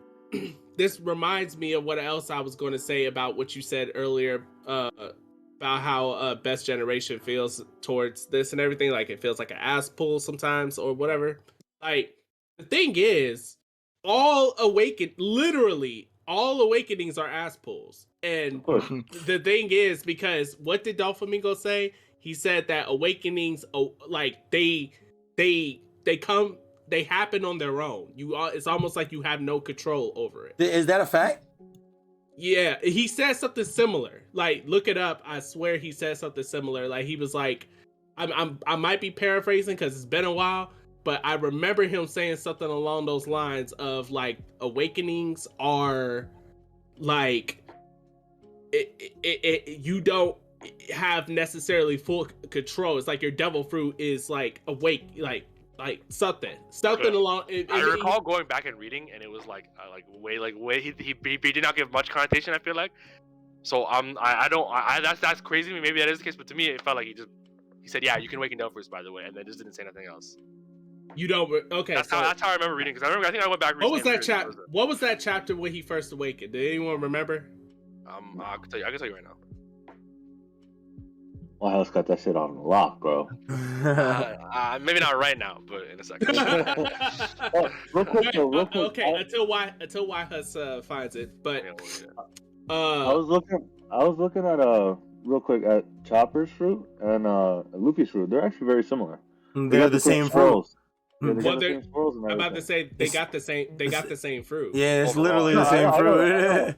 this reminds me of what else I was going to say about what you said earlier about how Best Generation feels towards this and everything. Like, it feels like an ass pull sometimes or whatever. Like, the thing is, literally all awakenings are ass pulls. And the thing is, because what did Doflamingo say? He said that awakenings, like they happen on their own. It's almost like you have no control over it. Is that a fact? Yeah, he said something similar. Like, look it up. I swear he said something similar. Like, he was like, I might be paraphrasing because it's been a while, but I remember him saying something along those lines of like awakenings are like you don't have necessarily full control. It's like your devil fruit is like awake, like something along. I recall going back and reading, and it was like way he did not give much connotation. I feel like, so that's crazy to me. Maybe that is the case, but to me it felt like he said, yeah, you can awaken devil fruits, by the way, and then just didn't say anything else. You don't. Okay, that's how I remember reading, because I think I went back. What was that chapter? What was that chapter when he first awakened? Did anyone remember? I can tell you right now. My house got that shit on lock, bro. Maybe not right now, but in a second. Real quick. Okay, until Yhuss finds it. But I was looking at real quick at Chopper's fruit and Luffy's fruit. They're actually very similar. They're the same fruit. Yeah, I'm about to say they got the same fruit. Yeah, it's literally the same fruit.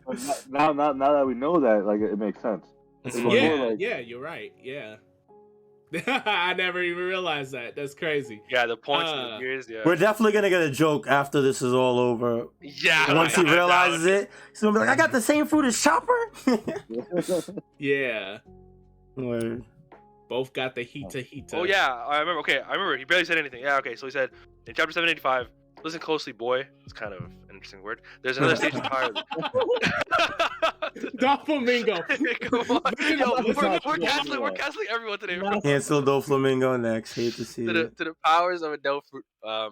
Now that we know that, like, it makes sense. Yeah, you're right. Yeah. I never even realized that. That's crazy. Yeah, the points and the gears, yeah. We're definitely gonna get a joke after this is all over. Yeah. Once he realizes it, he's gonna be like, I got the same fruit as Chopper? Yeah. Word. Both got the Hita. Oh yeah, I remember. Okay, I remember. He barely said anything. Yeah, okay. So he said in chapter 785, listen closely, boy. It's kind of an interesting word. There's another stage of power. Doflamingo. Come on. Yo, we're canceling everyone today. Cancel Doflamingo next. Hate to see it. To the powers of a devil fruit.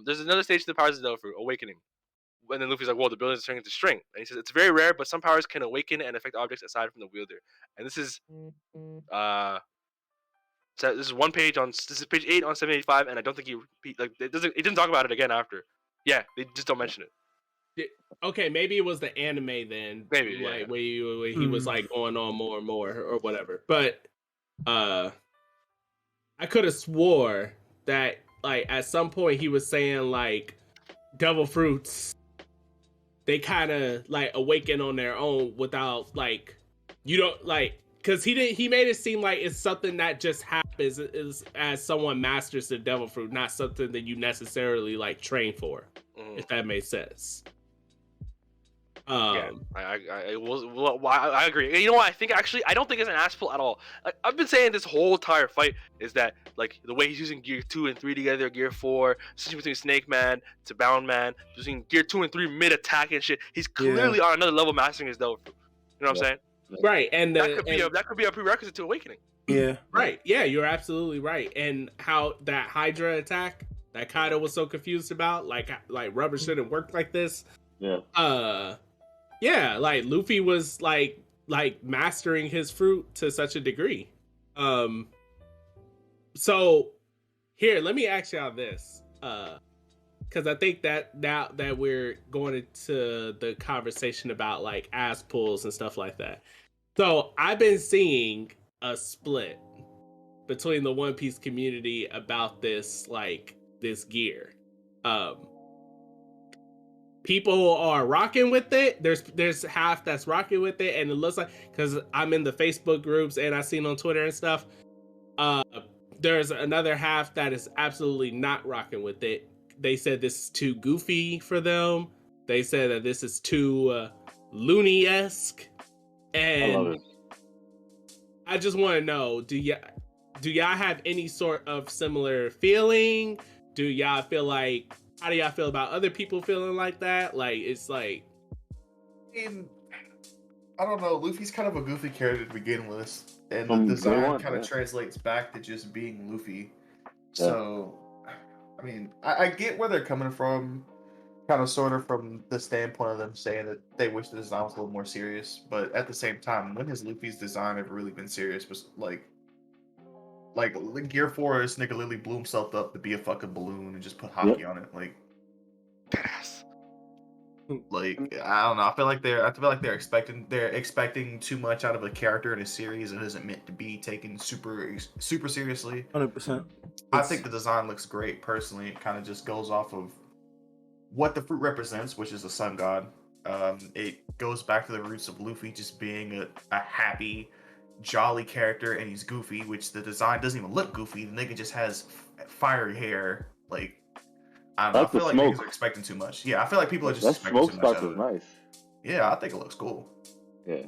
There's another stage to the powers of the devil fruit, awakening. And then Luffy's like, "Whoa, the building is turning into string." And he says, "It's very rare, but some powers can awaken and affect objects aside from the wielder." And this is so this is page 8 on 785, and I don't think it didn't talk about it again after. Yeah, they just don't mention it. Okay, maybe it was the anime then. Maybe, like, yeah. Where he was like going on more and more or whatever. But I could have swore that like at some point he was saying like devil fruits, they kind of like awaken on their own without like, you don't like, because he made it seem like it's something that just happens as someone masters the devil fruit, not something that you necessarily like train for. If that makes sense. Yeah, I agree. You know what? I don't think it's an ass pull at all. Like, I've been saying this whole entire fight is that like the way he's using gear 2 and 3 together, gear 4, switching between Snake Man to Bound Man, using gear 2 and 3 mid attack and shit. He's clearly on another level mastering his devil fruit. You know what I'm saying? Right, and that could be a prerequisite to awakening. Yeah. Right. Yeah, you're absolutely right. And how that Hydra attack that Kaido was so confused about, like rubber shouldn't work like this. Yeah. Yeah, like Luffy was like mastering his fruit to such a degree. So here, let me ask y'all this. Because I think that now that we're going into the conversation about like ass pulls and stuff like that. So I've been seeing a split between the One Piece community about this, like this gear. People are rocking with it. There's half that's rocking with it, and it looks like, because I'm in the Facebook groups and I've seen on Twitter and stuff, there's another half that is absolutely not rocking with it. They said this is too goofy for them. They said that this is too Looney-esque, and I love it. I just want to know, do y'all have any sort of similar feeling? Do y'all feel like, how do y'all feel about other people feeling like that? Like, it's like, I don't know. Luffy's kind of a goofy character to begin with, and the design kind of translates back to just being Luffy. Yeah. So, I mean, I get where they're coming from, kind of sort of from the standpoint of them saying that they wish the design was a little more serious. But at the same time, when has Luffy's design ever really been serious? Was like Gear 4, this nigga literally blew himself up to be a fucking balloon and just put hockey on it. Like, deadass. Like, I don't know. I feel like they're expecting too much out of a character in a series that isn't meant to be taken super seriously. 100%. I think the design looks great. Personally, it kind of just goes off of what the fruit represents, which is the sun god. It goes back to the roots of Luffy just being a happy, jolly character, and he's goofy, which the design doesn't even look goofy. The nigga just has fiery hair. Like, I don't know. I feel like niggas are expecting too much. Yeah, I feel like people are just expecting too much. That smoke spark is nice. Yeah, I think it looks cool. Yeah.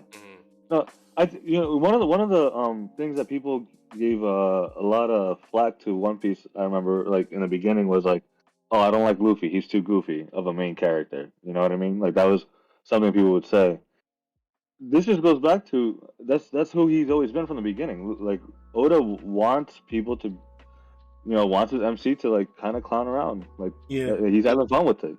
No, one of the things that people gave a lot of flack to One Piece, I remember, like in the beginning, was like, oh, I don't like Luffy. He's too goofy of a main character. You know what I mean? Like that was something people would say. This just goes back to that's who he's always been from the beginning. Like Oda wants people to, wants his MC to like kind of clown around. Like he's having fun with it.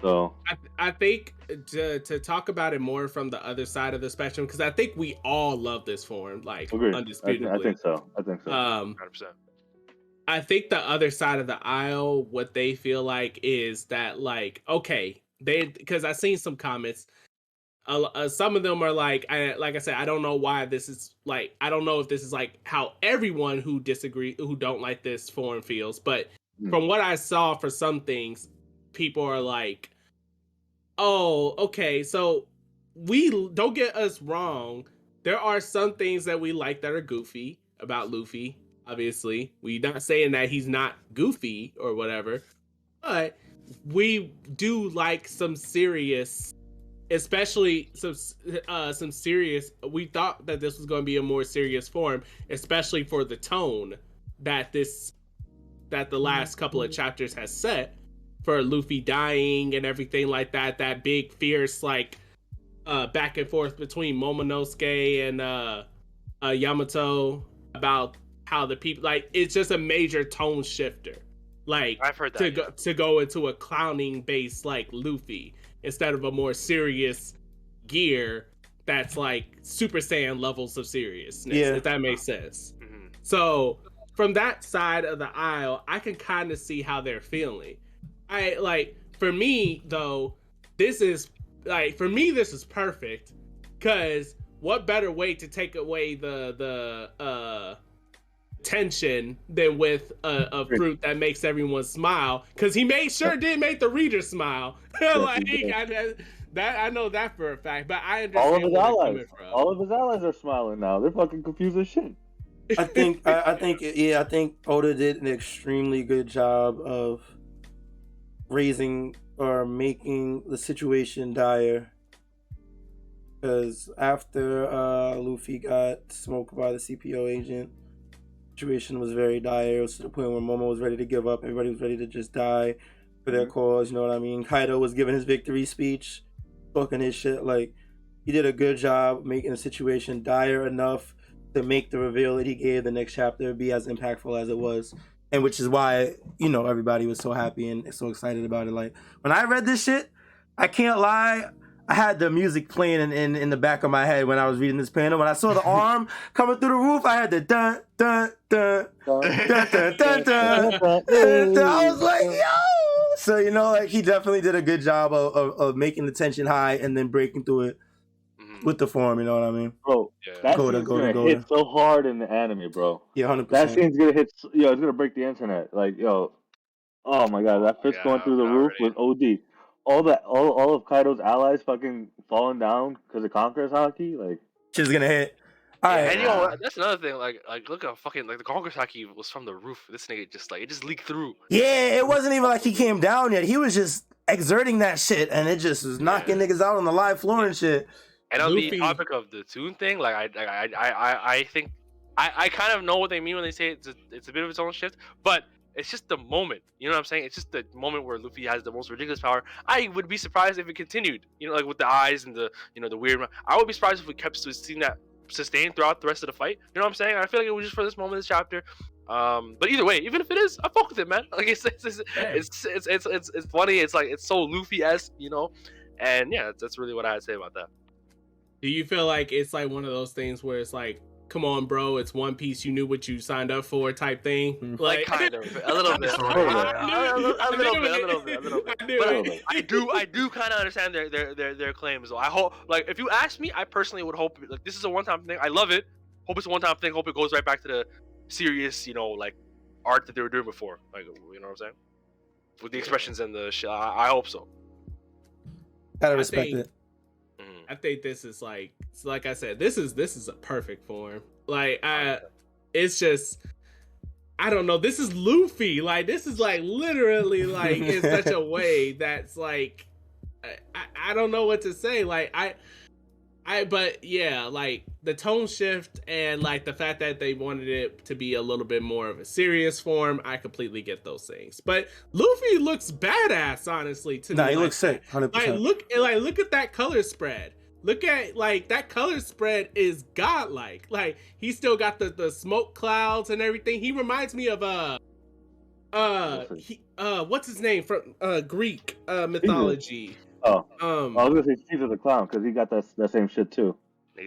So I think to talk about it more from the other side of the spectrum, because I think we all love this form, like undisputably. I think so. 100%. I think the other side of the aisle, what they feel like is that, like, okay, because I've seen some comments. Some of them are like I said, I don't know why this is like. I don't know if this is like how everyone who don't like this form feels, but from what I saw, for some things, people are like, oh, okay, so we don't get us wrong. There are some things that we like that are goofy about Luffy. Obviously, we're not saying that he's not goofy or whatever, but we do like some serious, especially some serious. We thought that this was going to be a more serious form, especially for the tone that the last couple of chapters has set for Luffy dying and everything like that. That big fierce like back and forth between Momonosuke and Yamato about how the people, like, it's just a major tone shifter. Like, I've heard that to go into a clowning base like Luffy instead of a more serious gear that's like Super Saiyan levels of seriousness. If that makes sense. Mm-hmm. So from that side of the aisle, I can kind of see how they're feeling. For me though, this is perfect, because what better way to take away the tension than with a fruit that makes everyone smile, because he did make the reader smile. Like, I know that for a fact, but I understand all of his allies are smiling now. They're fucking confused as shit. I think Oda did an extremely good job of raising or making the situation dire, because after Luffy got smoked by the CPO agent, situation was very dire. It was to the point where Momo was ready to give up. Everybody was ready to just die for their cause, you know what I mean? Kaido was giving his victory speech, talking his shit. Like, he did a good job making the situation dire enough to make the reveal that he gave the next chapter be as impactful as it was. And which is why, everybody was so happy and so excited about it. Like, when I read this shit, I can't lie, I had the music playing in the back of my head when I was reading this panel. When I saw the arm coming through the roof, I had the dun dun dun dun dun dun dun. And I was like, yo! So, like, he definitely did a good job of making the tension high and then breaking through it with the form, you know what I mean? Bro, that scene's gonna hit so hard in the anime, bro. Yeah, 100%. That scene's gonna hit, it's gonna break the internet. Like, oh my god, that fist going through the roof was OD. All of Kaido's allies fucking falling down because of Conqueror's Haki, like, shit's gonna hit. All right. And that's another thing. Like look at fucking, like, the Conqueror's Haki was from the roof. This nigga it just leaked through. Yeah, it wasn't even like he came down yet. He was just exerting that shit, and it just was knocking niggas out on the live floor and shit. And on the topic of the Toon thing, like, I think I kind of know what they mean when they say it's a bit of its own shift, but it's just the moment. You know what I'm saying? It's just the moment where Luffy has the most ridiculous power. I would be surprised if it continued. Like with the eyes and the the weird. I would be surprised if we kept seeing that sustained throughout the rest of the fight. You know what I'm saying? I feel like it was just for this moment, this chapter. But either way, even if it is, I fuck with it, man. Like, it's funny. It's like, it's so Luffy-esque, And yeah, that's really what I had to say about that. Do you feel like it's like one of those things where it's like come on, bro, it's One Piece. You knew what you signed up for, type thing. Like kind of a little bit, a little bit. But I do kind of understand their claims. Though I hope, like, if you ask me, I personally would hope like this is a one-time thing. I love it. Hope it's a one-time thing. Hope it goes right back to the serious, like art that they were doing before. Like, you know what I'm saying? With the expressions and the shit. I hope so. Gotta respect it. I think this is like I said, this is a perfect form. Like, it's just, I don't know. This is Luffy. Like, this is like literally like in such a way that's like, I don't know what to say. Like, but yeah, like the tone shift and like the fact that they wanted it to be a little bit more of a serious form, I completely get those things. But Luffy looks badass, honestly. To me, he looks sick, 100%. Look at that color spread. Look at like that color spread is godlike. Like he's still got the smoke clouds and everything. He reminds me of what's his name from Greek mythology. I was gonna say Caesar the Clown because he got that same shit too.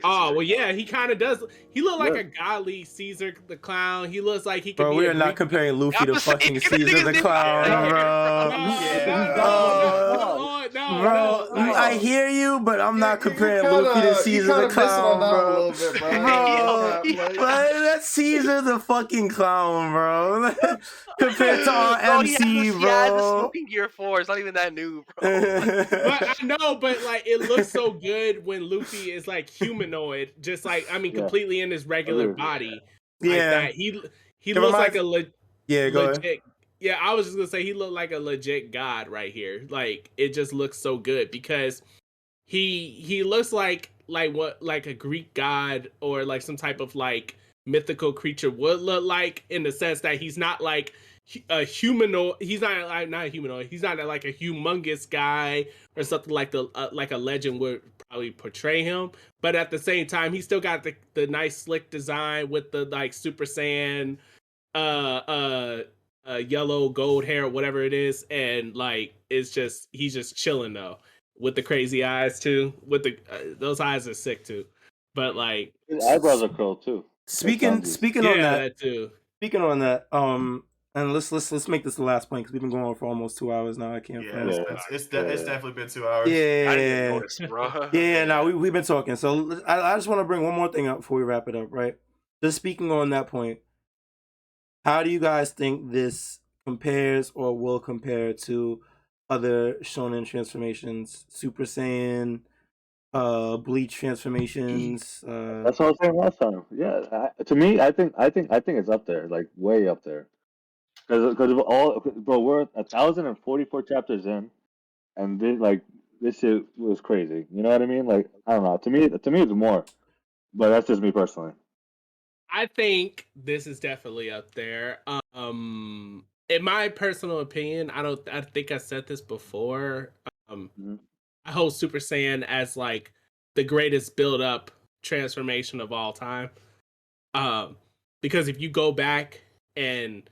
Oh well, yeah, he kind of does. He looked like a godly Caesar the Clown. He looks like he could. Bro, we are not comparing Luffy to fucking Caesar the Clown, bro. Bro, I hear you, but I'm not comparing Luffy to Caesar the Clown, bro. That's Caesar the fucking Clown, bro. Compared to our MC, bro. He has the smoking gear 4. It's not even that new, bro. But I know, but like it looks so good when Luffy is like humanoid, just like completely in his regular body. Yeah, like that. He looks like a legit. Yeah, I was just gonna say he looked like a legit god right here. Like it just looks so good because he looks like a Greek god or like some type of like mythical creature would look like, in the sense that he's not like a humanoid. He's not a humanoid. He's not like a humongous guy or something like like a legend would probably portray him. But at the same time, he still got the nice slick design with the like Super Saiyan, yellow gold hair, whatever it is, and like he's just chilling though with the crazy eyes too. With the those eyes are sick too. But like his eyebrows are curled too. Speaking on that too. Speaking on that, and let's make this the last point because we've been going on for almost 2 hours now. I can't. It's definitely been 2 hours. Yeah, yeah. No, we've been talking. So I just want to bring one more thing up before we wrap it up. Right. Just speaking on that point, how do you guys think this compares or will compare to other shonen transformations, Super Saiyan, Bleach transformations? That's what I was saying last time. Yeah, to me, I think it's up there, like way up there. Because of all, bro, we're 1,044 chapters in, and this shit was crazy. You know what I mean? Like, I don't know. To me, it's more, but that's just me personally. I think this is definitely up there. In my personal opinion, I think I said this before. I hold Super Saiyan as like the greatest build-up transformation of all time. Because if you go back and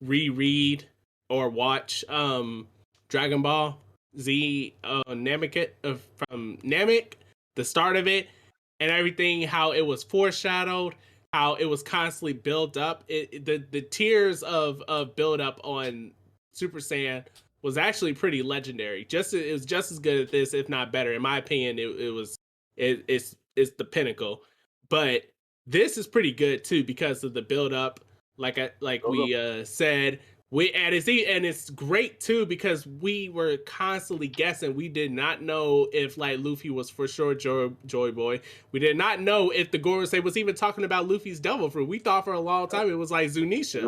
reread or watch Dragon Ball Z Namek from Namek, the start of it and everything, how it was foreshadowed, how it was constantly built up. The tiers of build up on Super Saiyan was actually pretty legendary. It was just as good at this, if not better. In my opinion, it's the pinnacle. But this is pretty good too because of the build up. We said, and it's great too because we were constantly guessing. We did not know if like Luffy was for sure Joy Boy. We did not know if the Gorosei was even talking about Luffy's devil fruit. We thought for a long time it was like Zunisha.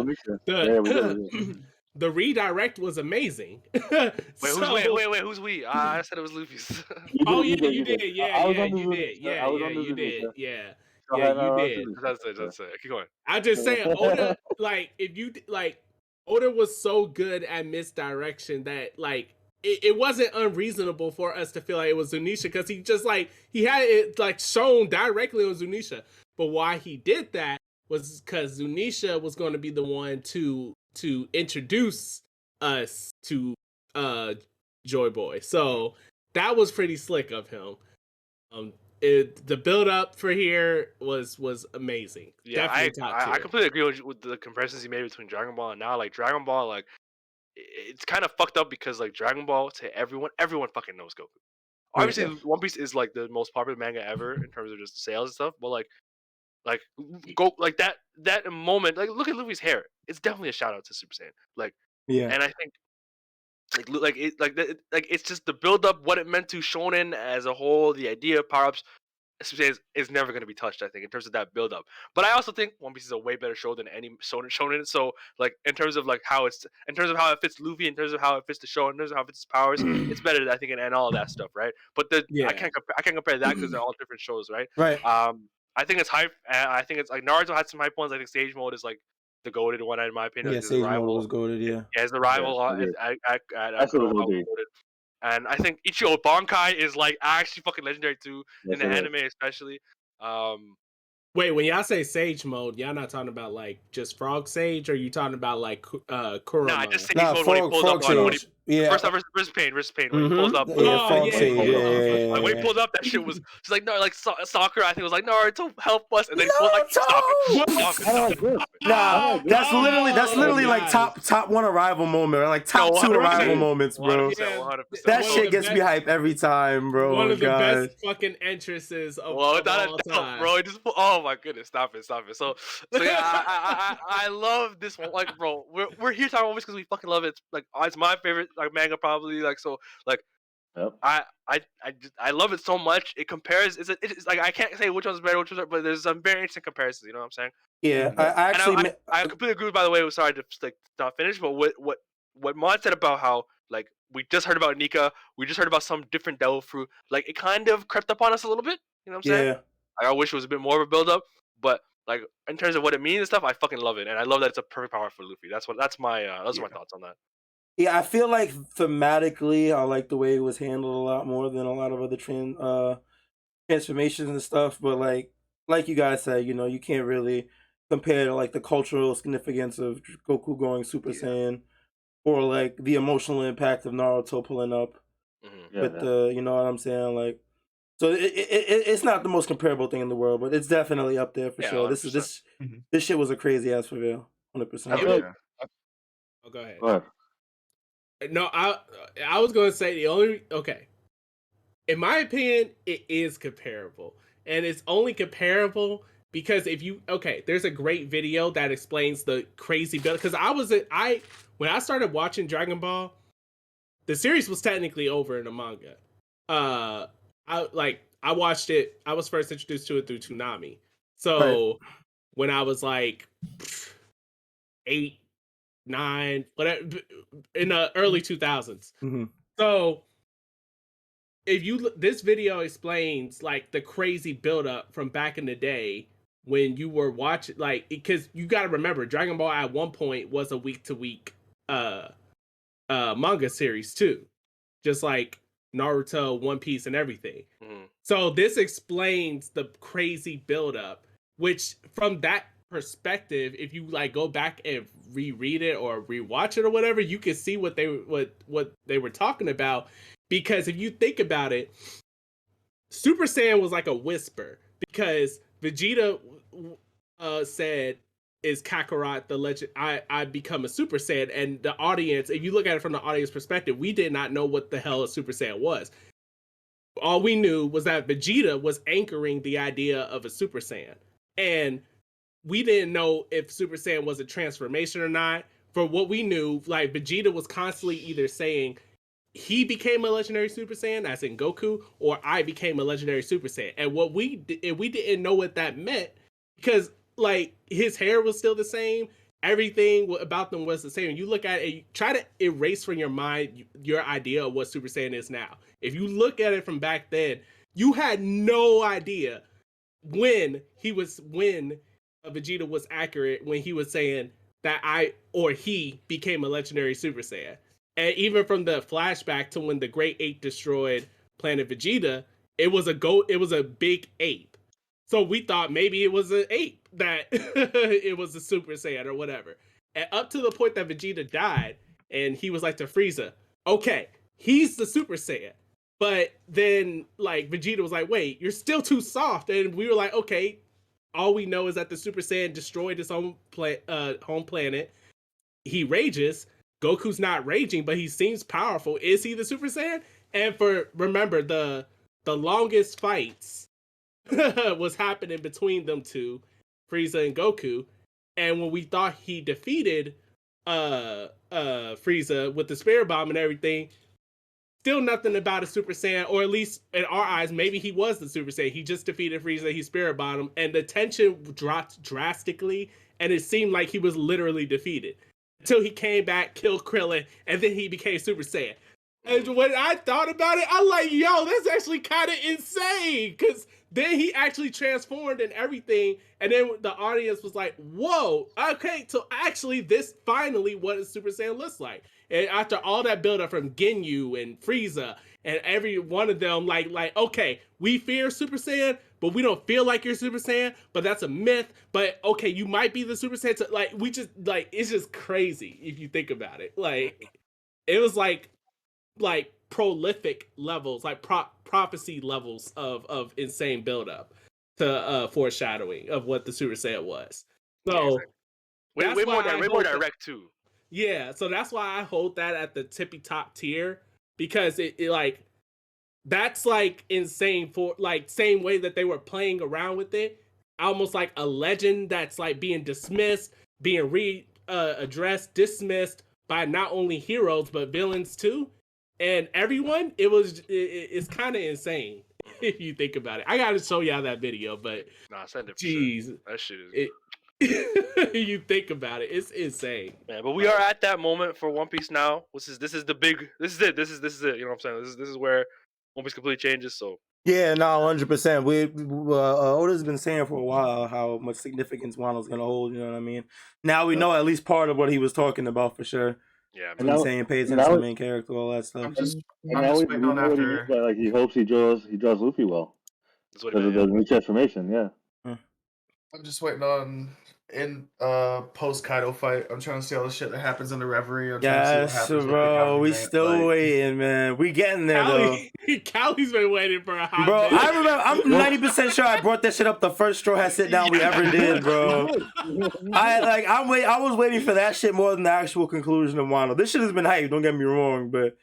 The redirect was amazing. Wait, who's we? I said it was Luffy's. Oh yeah, you did. Yeah, you did. Yeah, you did. Yeah. Yeah, you did. That's it. Keep going. I'm just saying, Oda, Oda was so good at misdirection that like it wasn't unreasonable for us to feel like it was Zunisha because he had it like shown directly on Zunisha. But why he did that was because Zunisha was going to be the one to introduce us to Joy Boy. So that was pretty slick of him. the build up for here was amazing. Yeah, Definitely top tier. I completely agree with the comparisons you made between Dragon Ball and now. Like Dragon Ball, like it's kind of fucked up because like Dragon Ball to everyone fucking knows Goku. Obviously, Yeah. One Piece is like the most popular manga ever in terms of just sales and stuff. But like go like that moment. Like look at Luffy's hair. It's definitely a shout out to Super Saiyan. Like Yeah. and I think like it's just the build up, what it meant to Shonen as a whole, the idea of power ups is never going to be touched. I think in terms of that build up, but I also think One Piece is a way better show than any Shonen. So like in terms of like how it's in terms of how it fits Luffy, in terms of how it fits the show, in terms of how it fits his powers, it's better I think and all of that stuff, right? But I can't compare that because they're all different shows, right? Right. I think it's hype. I think it's like Naruto had some hype ones. I think Stage Mode is like the goated one in my opinion. Yeah, Sage Mode was goated. Yeah. Yeah, as the rival and I think Ichigo Bankai is like actually fucking legendary too in the anime, especially. Wait, when y'all say Sage Mode, y'all not talking about like just Frog Sage, or you talking about like Kurama? Nah, just Sage Mode when he pulls up on first time versus Pain when he pulls up. Frog Sage. Like when he pulled up, that shit was just like no, like soccer. I think it was like Naruto, help us, and then he pulled like stop it. Nah, that's literally like top one arrival moment, or like top two arrival moments, bro. 100%. That shit gets me hype every time, bro. One of the best fucking entrances of all time, bro. Oh my goodness, stop it. So yeah, I love this one. Like, bro, we're here talking about this because we fucking love it. It's like it's my favorite like manga probably. Like so, like I love it so much. It compares. It's like I can't say which one's better, but there's some very interesting comparisons. You know what I'm saying? Yeah, I completely agree. By the way, sorry to like not finish, but what Mod said about how like we just heard about Nika, we just heard about some different devil fruit. Like it kind of crept up on us a little bit. You know what I'm saying? Yeah. Like, I wish it was a bit more of a build up, but like in terms of what it means and stuff, I fucking love it, and I love that it's a perfect power for Luffy. That's my my thoughts on that. Yeah, I feel like thematically, I like the way it was handled a lot more than a lot of other transformations and stuff. But like you guys said, you can't really compare like the cultural significance of Goku going Super Saiyan, or like the emotional impact of Naruto pulling up with the, you know what I'm saying, like. So it's not the most comparable thing in the world, but it's definitely up there for sure. 100%. This shit was a crazy ass reveal, 100%. Oh, go ahead. No, I was gonna say in my opinion, it is comparable, and it's only comparable because there's a great video that explains the crazy build. Because when I started watching Dragon Ball, the series was technically over in the manga. I watched it. I was first introduced to it through Toonami. So when I was like 8, 9, whatever, in the early 2000s. Mm-hmm. So this video explains like the crazy buildup from back in the day when you were watching, like, because you got to remember Dragon Ball at one point was a week-to-week manga series too, just like Naruto, One Piece, and everything. Mm-hmm. So this explains the crazy buildup, which from that perspective, if you like go back and reread it or rewatch it or whatever, you can see what they were talking about. Because if you think about it, Super Saiyan was like a whisper, because Vegeta said, "Is Kakarot the legend? I become a Super Saiyan," and the audience, if you look at it from the audience perspective, we did not know what the hell a Super Saiyan was. All we knew was that Vegeta was anchoring the idea of a Super Saiyan, and we didn't know if Super Saiyan was a transformation or not. For what we knew, like Vegeta was constantly either saying he became a legendary Super Saiyan, as in Goku, or I became a legendary Super Saiyan. And we didn't know what that meant, because like his hair was still the same, everything about them was the same. You look at it, you try to erase from your mind your idea of what Super Saiyan is now. If you look at it from back then, you had no idea when Vegeta was accurate when he was saying that he became a legendary Super Saiyan. And even from the flashback to when the Great Ape destroyed Planet Vegeta, it was a big ape. So we thought maybe it was an ape that it was a Super Saiyan or whatever. And up to the point that Vegeta died and he was like to Frieza, okay, he's the Super Saiyan. But then like Vegeta was like, wait, you're still too soft. And we were like, okay, all we know is that the Super Saiyan destroyed his own home planet. He rages. Goku's not raging, but he seems powerful. Is he the Super Saiyan? And remember the longest fights was happening between them two, Frieza and Goku. And when we thought he defeated Frieza with the Spirit Bomb and everything, still nothing about a Super Saiyan, or at least in our eyes, maybe he was the Super Saiyan. He just defeated Frieza, he Spirit Bombed him, and the tension dropped drastically, and it seemed like he was literally defeated. Until he came back, killed Krillin, and then he became Super Saiyan. And when I thought about it, I'm like, yo, that's actually kind of insane. Because then he actually transformed and everything. And then the audience was like, whoa, okay, so actually this finally what a Super Saiyan looks like. And after all that buildup from Ginyu and Frieza and every one of them, like, okay, we fear Super Saiyan, but we don't feel like you're Super Saiyan, but that's a myth. But okay, you might be the Super Saiyan. Like, we just, like, it's just crazy if you think about it. Like, it was like prolific levels, like prophecy levels of insane buildup to foreshadowing of what the Super Saiyan was. So way more direct too. Yeah, so that's why I hold that at the tippy top tier, because it like that's like insane for like same way that they were playing around with it, almost like a legend that's like being dismissed, being addressed, dismissed by not only heroes but villains too. And everyone, it's kind of insane if you think about it. I gotta show y'all that video, but send it. Jeez, sure. That shit is. You think about it, it's insane. Man, but we are at that moment for One Piece now. This is it. This is it. You know what I'm saying? This is where One Piece completely changes. So yeah, no, 100%. Oda's been saying for a while how much significance Wano's gonna hold. You know what I mean? Now we know at least part of what he was talking about for sure. Yeah, and now, saying pay attention to the main character, all that stuff. I'm just waiting on after. Like he hopes he draws Luffy well. That's what because of the new transformation. Yeah. I'm just waiting on post Kaido fight. I'm trying to see all the shit that happens in the Reverie. I'm trying to see what happens bro. We still waiting, man. We getting there though. Callie's been waiting for a hot bro. minute. I remember. I'm 90% sure I brought that shit up the first Strawhat Sitdown we ever did, bro. I was waiting for that shit more than the actual conclusion of Wano. This shit has been hyped. Don't get me wrong, but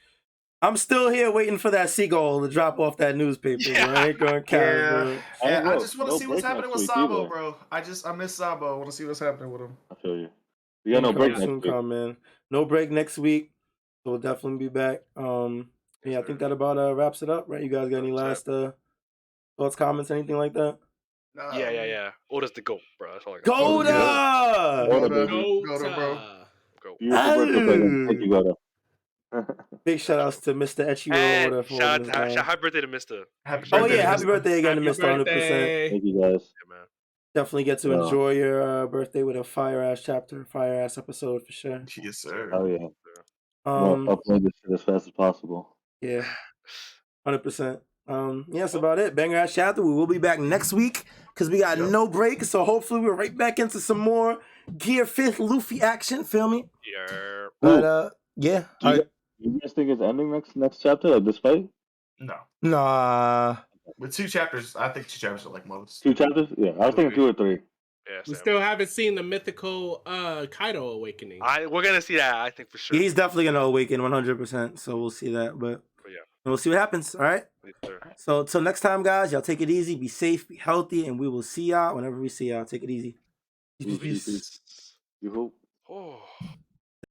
I'm still here waiting for that seagull to drop off that newspaper. Yeah. Bro. I ain't going to carry, bro. I just want to see what's happening with Sabo, bro. I miss Sabo. I want to see what's happening with him. I feel you. We got no break next week. Man. No break next week. So we'll definitely be back. Yeah, I think that about wraps it up, right? You guys got any last thoughts, comments, anything like that? Yeah. Oda's the GOAT, bro. That's all I got. Goda, bro. Go. Thank you, Goda. Big shout outs to Mr. Echiro Oda for happy birthday to Mr. Happy birthday again to Mr. 100%. Thank you guys. Yeah, man. Definitely get to enjoy your birthday with a fire ass chapter, fire ass episode for sure. Yes, sir. Oh yeah. I'll play this shit as fast as possible. Yeah. 100%. Yeah, that's about it. Banger ass chapter. We will be back next week because we got no break. So hopefully we're right back into some more Gear 5th Luffy action. Feel me? Yeah. But yeah. You guys think it's ending next chapter, like this fight? No. Nah. With 2 chapters, I think 2 chapters are like most. 2 chapters? Yeah, I was thinking 2 or 3. Yeah, we still haven't seen the mythical Kaido awakening. We're gonna see that, I think, for sure. He's definitely gonna awaken 100%. So we'll see that, but yeah, we'll see what happens. All right. Yes, so till next time, guys. Y'all take it easy, be safe, be healthy, and we will see y'all whenever we see y'all. Take it easy. Peace. You hope. Oh.